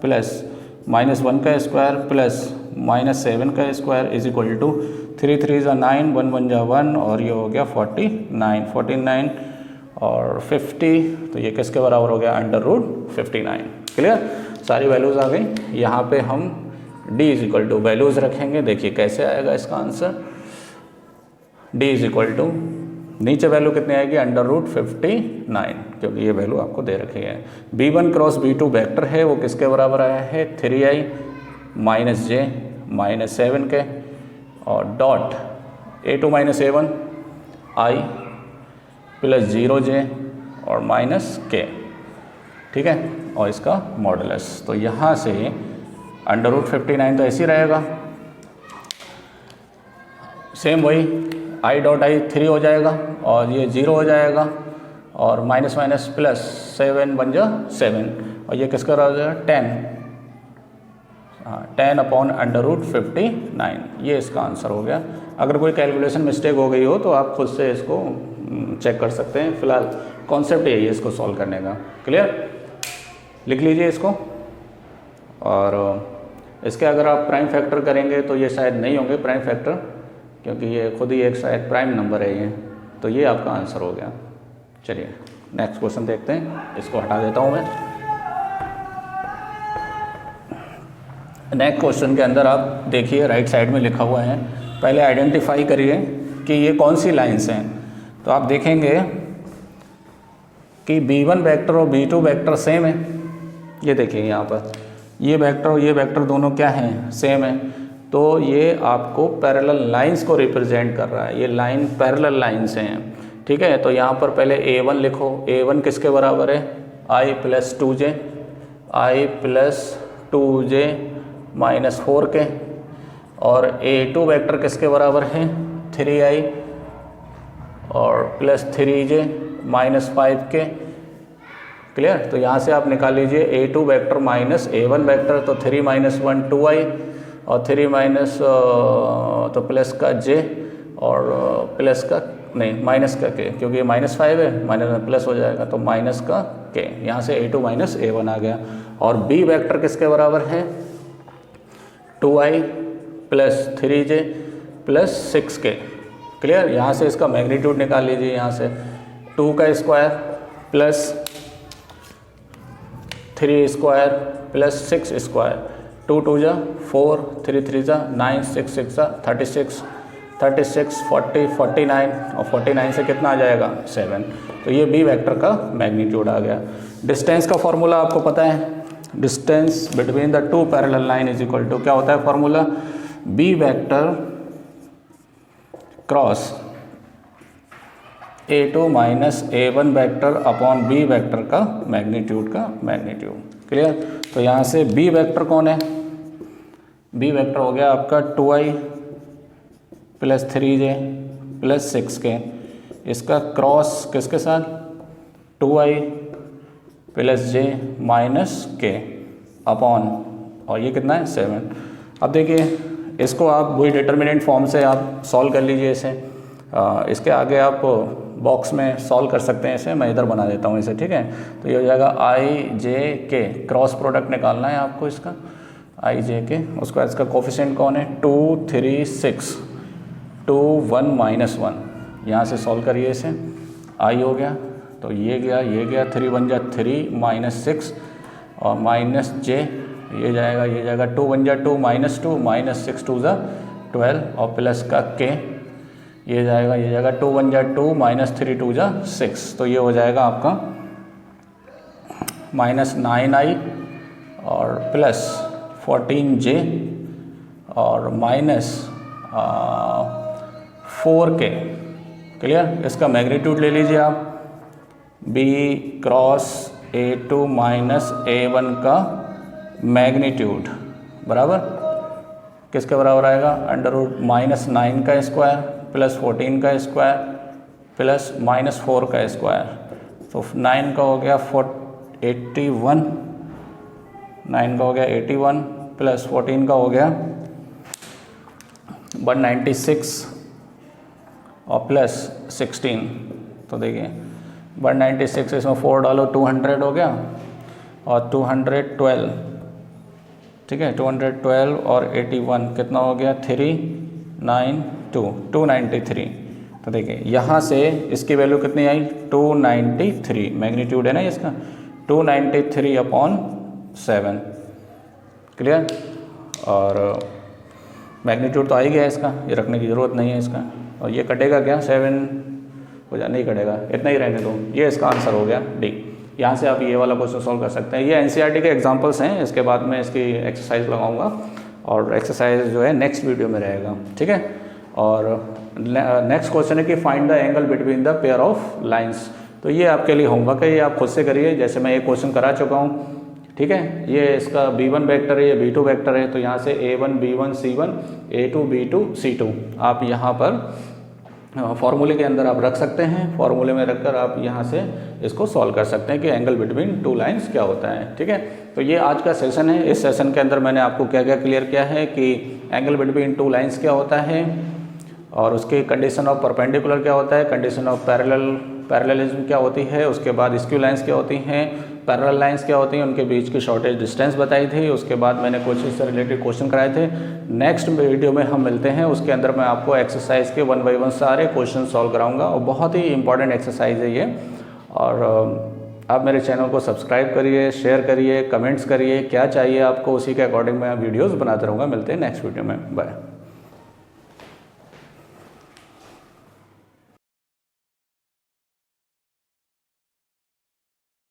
plus minus 1 का स्क्वायर प्लस माइनस 7 का स्क्वायर इज इक्वल टू 3 3 जा 9 1 1 जा 1 और ये हो गया 49 और 50। तो ये किसके बराबर हो गया, अंडर रूट 59। क्लियर, सारी वैल्यूज़ आ गई। यहाँ पे हम d is equal to values रखेंगे। देखिए कैसे आएगा इसका answer, d is equal to नीचे वैल्यू कितनी आएगी, अंडर रूट 59, क्योंकि ये वैल्यू आपको दे रखी है। B1 क्रॉस B2 वेक्टर है, वो किसके बराबर आया है 3i minus j minus 7k और dot A2 minus A1 i plus 0j और माइनस k, ठीक है, और इसका मॉडुलस। तो यहाँ से अंडर रूट 59 तो ऐसे ही रहेगा, सेम वही i डॉट i 3 हो जाएगा और ये 0 हो जाएगा और माइनस माइनस प्लस 7 बन जा 7 और ये किसका रह जाएगा 10 अपॉन अंडर रूट 59। ये इसका आंसर हो गया। अगर कोई कैलकुलेशन मिस्टेक हो गई हो तो आप खुद से इसको चेक कर सकते हैं। फिलहाल कॉन्सेप्ट यही है इसको सॉल्व करने का। क्लियर, लिख लीजिए इसको। और इसके अगर आप प्राइम फैक्टर करेंगे तो ये शायद नहीं होंगे प्राइम फैक्टर, क्योंकि ये खुद ही एक शायद प्राइम नंबर है ये, तो ये आपका आंसर हो गया। चलिए नेक्स्ट क्वेश्चन देखते हैं, इसको हटा देता हूँ मैं। नेक्स्ट क्वेश्चन के अंदर आप देखिए राइट साइड में लिखा हुआ है, पहले आइडेंटिफाई करिए कि ये कौन सी लाइंस हैं। तो आप देखेंगे कि B1 वेक्टर और B2 वेक्टर सेम है। ये देखिए यहाँ पर ये वेक्टर और ये वेक्टर दोनों क्या हैं, सेम है। तो ये आपको पैरेलल लाइंस को रिप्रेजेंट कर रहा है, ये लाइन पैरेलल लाइंस हैं, ठीक है। तो यहाँ पर पहले A1 लिखो, A1 किसके बराबर है, I + 2j, I + 2j - 4 के, और A2 वेक्टर किसके बराबर है, 3I और +3j - 5 के। क्लियर। तो यहाँ से आप निकाल लीजिए A2 vector minus A1 vector, तो 3 - 1 2I और 3 माइनस तो प्लस का j और प्लस का नहीं माइनस का k, क्योंकि ये -5 है, माइनस में प्लस हो जाएगा तो माइनस का k। यहाँ से A2 - A1 आ गया। और B वेक्टर किसके बराबर है, 2I + 3j + 6k। क्लियर। यहाँ से इसका मैग्नीट्यूड निकाल लीजिए, यहाँ से 2 का square plus 3 square plus 6 square, 2 2 जा 4, 3 3 जा 9, 6 6 जा 36, 36 40 49 और 49 से कितना आ जाएगा 7। तो ये बी वेक्टर का मैग्नीट्यूड आ गया। डिस्टेंस का फॉर्मूला आपको पता है, distance between the two parallel line is equal to क्या होता है formula, B vector cross A2 - A1 vector upon B vector का मैग्नीट्यूड क्लियर। तो यहाँ से B वेक्टर कौन है, B वेक्टर हो गया आपका 2I + 3j + 6k, इसका क्रॉस किसके साथ 2I + j - k अपॉन, और ये कितना है 7। अब देखिए इसको आप वही डिटर्मिनेंट फॉर्म से आप सॉल्व कर लीजिए इसे। इसके आगे आप बॉक्स में सॉल्व कर सकते हैं इसे, मैं इधर बना देता हूँ इसे, ठीक है। तो ये हो जाएगा I j k, cross product निकालना है आपको इसका, I j k, उसका इसका कोफिशिएंट कौन है 2 3 6 2 1 - 1। यहाँ से सॉल्व करिए इसे, I हो गया तो ये गया 3 1 जा 3 - 6 और माइनस j, ये जाएगा 2 1 जा 2 -2 -6 2 जा 12 और प्लस का k, ये जाएगा 2 1 जा 2 -3 2 जा 6। तो ये हो जाएगा आपका -9I और प्लस 14j और -4k। क्लियर। इसका मैग्नीट्यूड ले लीजिए आप, B क्रॉस A2 - A1 का मैग्नीट्यूड बराबर किसके बराबर आएगा, √-9 का स्क्वायर प्लस 14 का स्क्वायर प्लस -4 का स्क्वायर। तो 9 का हो गया 81, 9 का हो गया 81 प्लस 14 का हो गया 196 और प्लस 16। तो देखिए 196 इसमें 4 डालो 200 हो गया और 212, ठीक है 212 और 81 कितना हो गया 293। तो देखिए यहाँ से इसकी वैल्यू कितनी आई 293, मैग्नीट्यूड है ना इसका 293/7। क्लियर। और मैग्नीट्यूड तो आ ही गया इसका, ये रखने की ज़रूरत नहीं है इसका। और ये कटेगा क्या 7 हो जा, नहीं कटेगा, इतना ही रहने दो। ये इसका आंसर हो गया डी। यहाँ से आप ये वाला क्वेश्चन सॉल्व कर सकते हैं। ये एनसीईआरटी के एग्जांपल्स हैं, इसके बाद में इसकी एक्सरसाइज लगाऊंगा और एक्सरसाइज जो है नेक्स्ट वीडियो में रहेगा, ठीक है। और नेक्स्ट क्वेश्चन है कि find the angle between the pair of lines. तो ये आपके लिए होमवर्क है, ये आप खुद से करिए, जैसे मैं एक क्वेश्चन करा चुका हूँ, ठीक है। ये इसका B1 वेक्टर है, ये B2 वेक्टर है, तो यहाँ से A1 B1 C1 A2 B2 C2 आप यहाँ पर फॉर्मूले के अंदर आप रख सकते हैं। फॉर्मूले में रखकर आप यहाँ से इसको सॉल्व कर सकते हैं कि एंगल बिटवीन टू लाइंस क्या होता है, ठीक है। तो ये आज का सेशन है। इस सेशन के अंदर मैंने आपको क्या क्या क्लियर किया है कि एंगल बिटवीन टू लाइंस क्या होता है और उसकी कंडीशन ऑफ परपेंडिकुलर क्या होता है, कंडीशन ऑफ पैरेललिज्म क्या होती है, उसके बाद स्क्यू लाइंस क्या होती हैं, पैरेलल लाइंस क्या होती हैं, उनके बीच की शॉर्टेज डिस्टेंस बताई थी। उसके बाद मैंने कुछ इससे रिलेटेड क्वेश्चन कराए थे। नेक्स्ट वीडियो में हम मिलते हैं, उसके अंदर मैं आपको एक्सरसाइज के 1 बाय 1 सारे क्वेश्चन सॉल्व कराऊंगा और बहुत ही इंपॉर्टेंट एक्सरसाइज है ये। और आप मेरे चैनल को सब्सक्राइब करिए, शेयर करिए, कमेंट्स करिए, क्या चाहिए आपको उसी के अकॉर्डिंग मैं वीडियोज़ बनाता रहूँगा। मिलते हैं नेक्स्ट वीडियो में, बाय।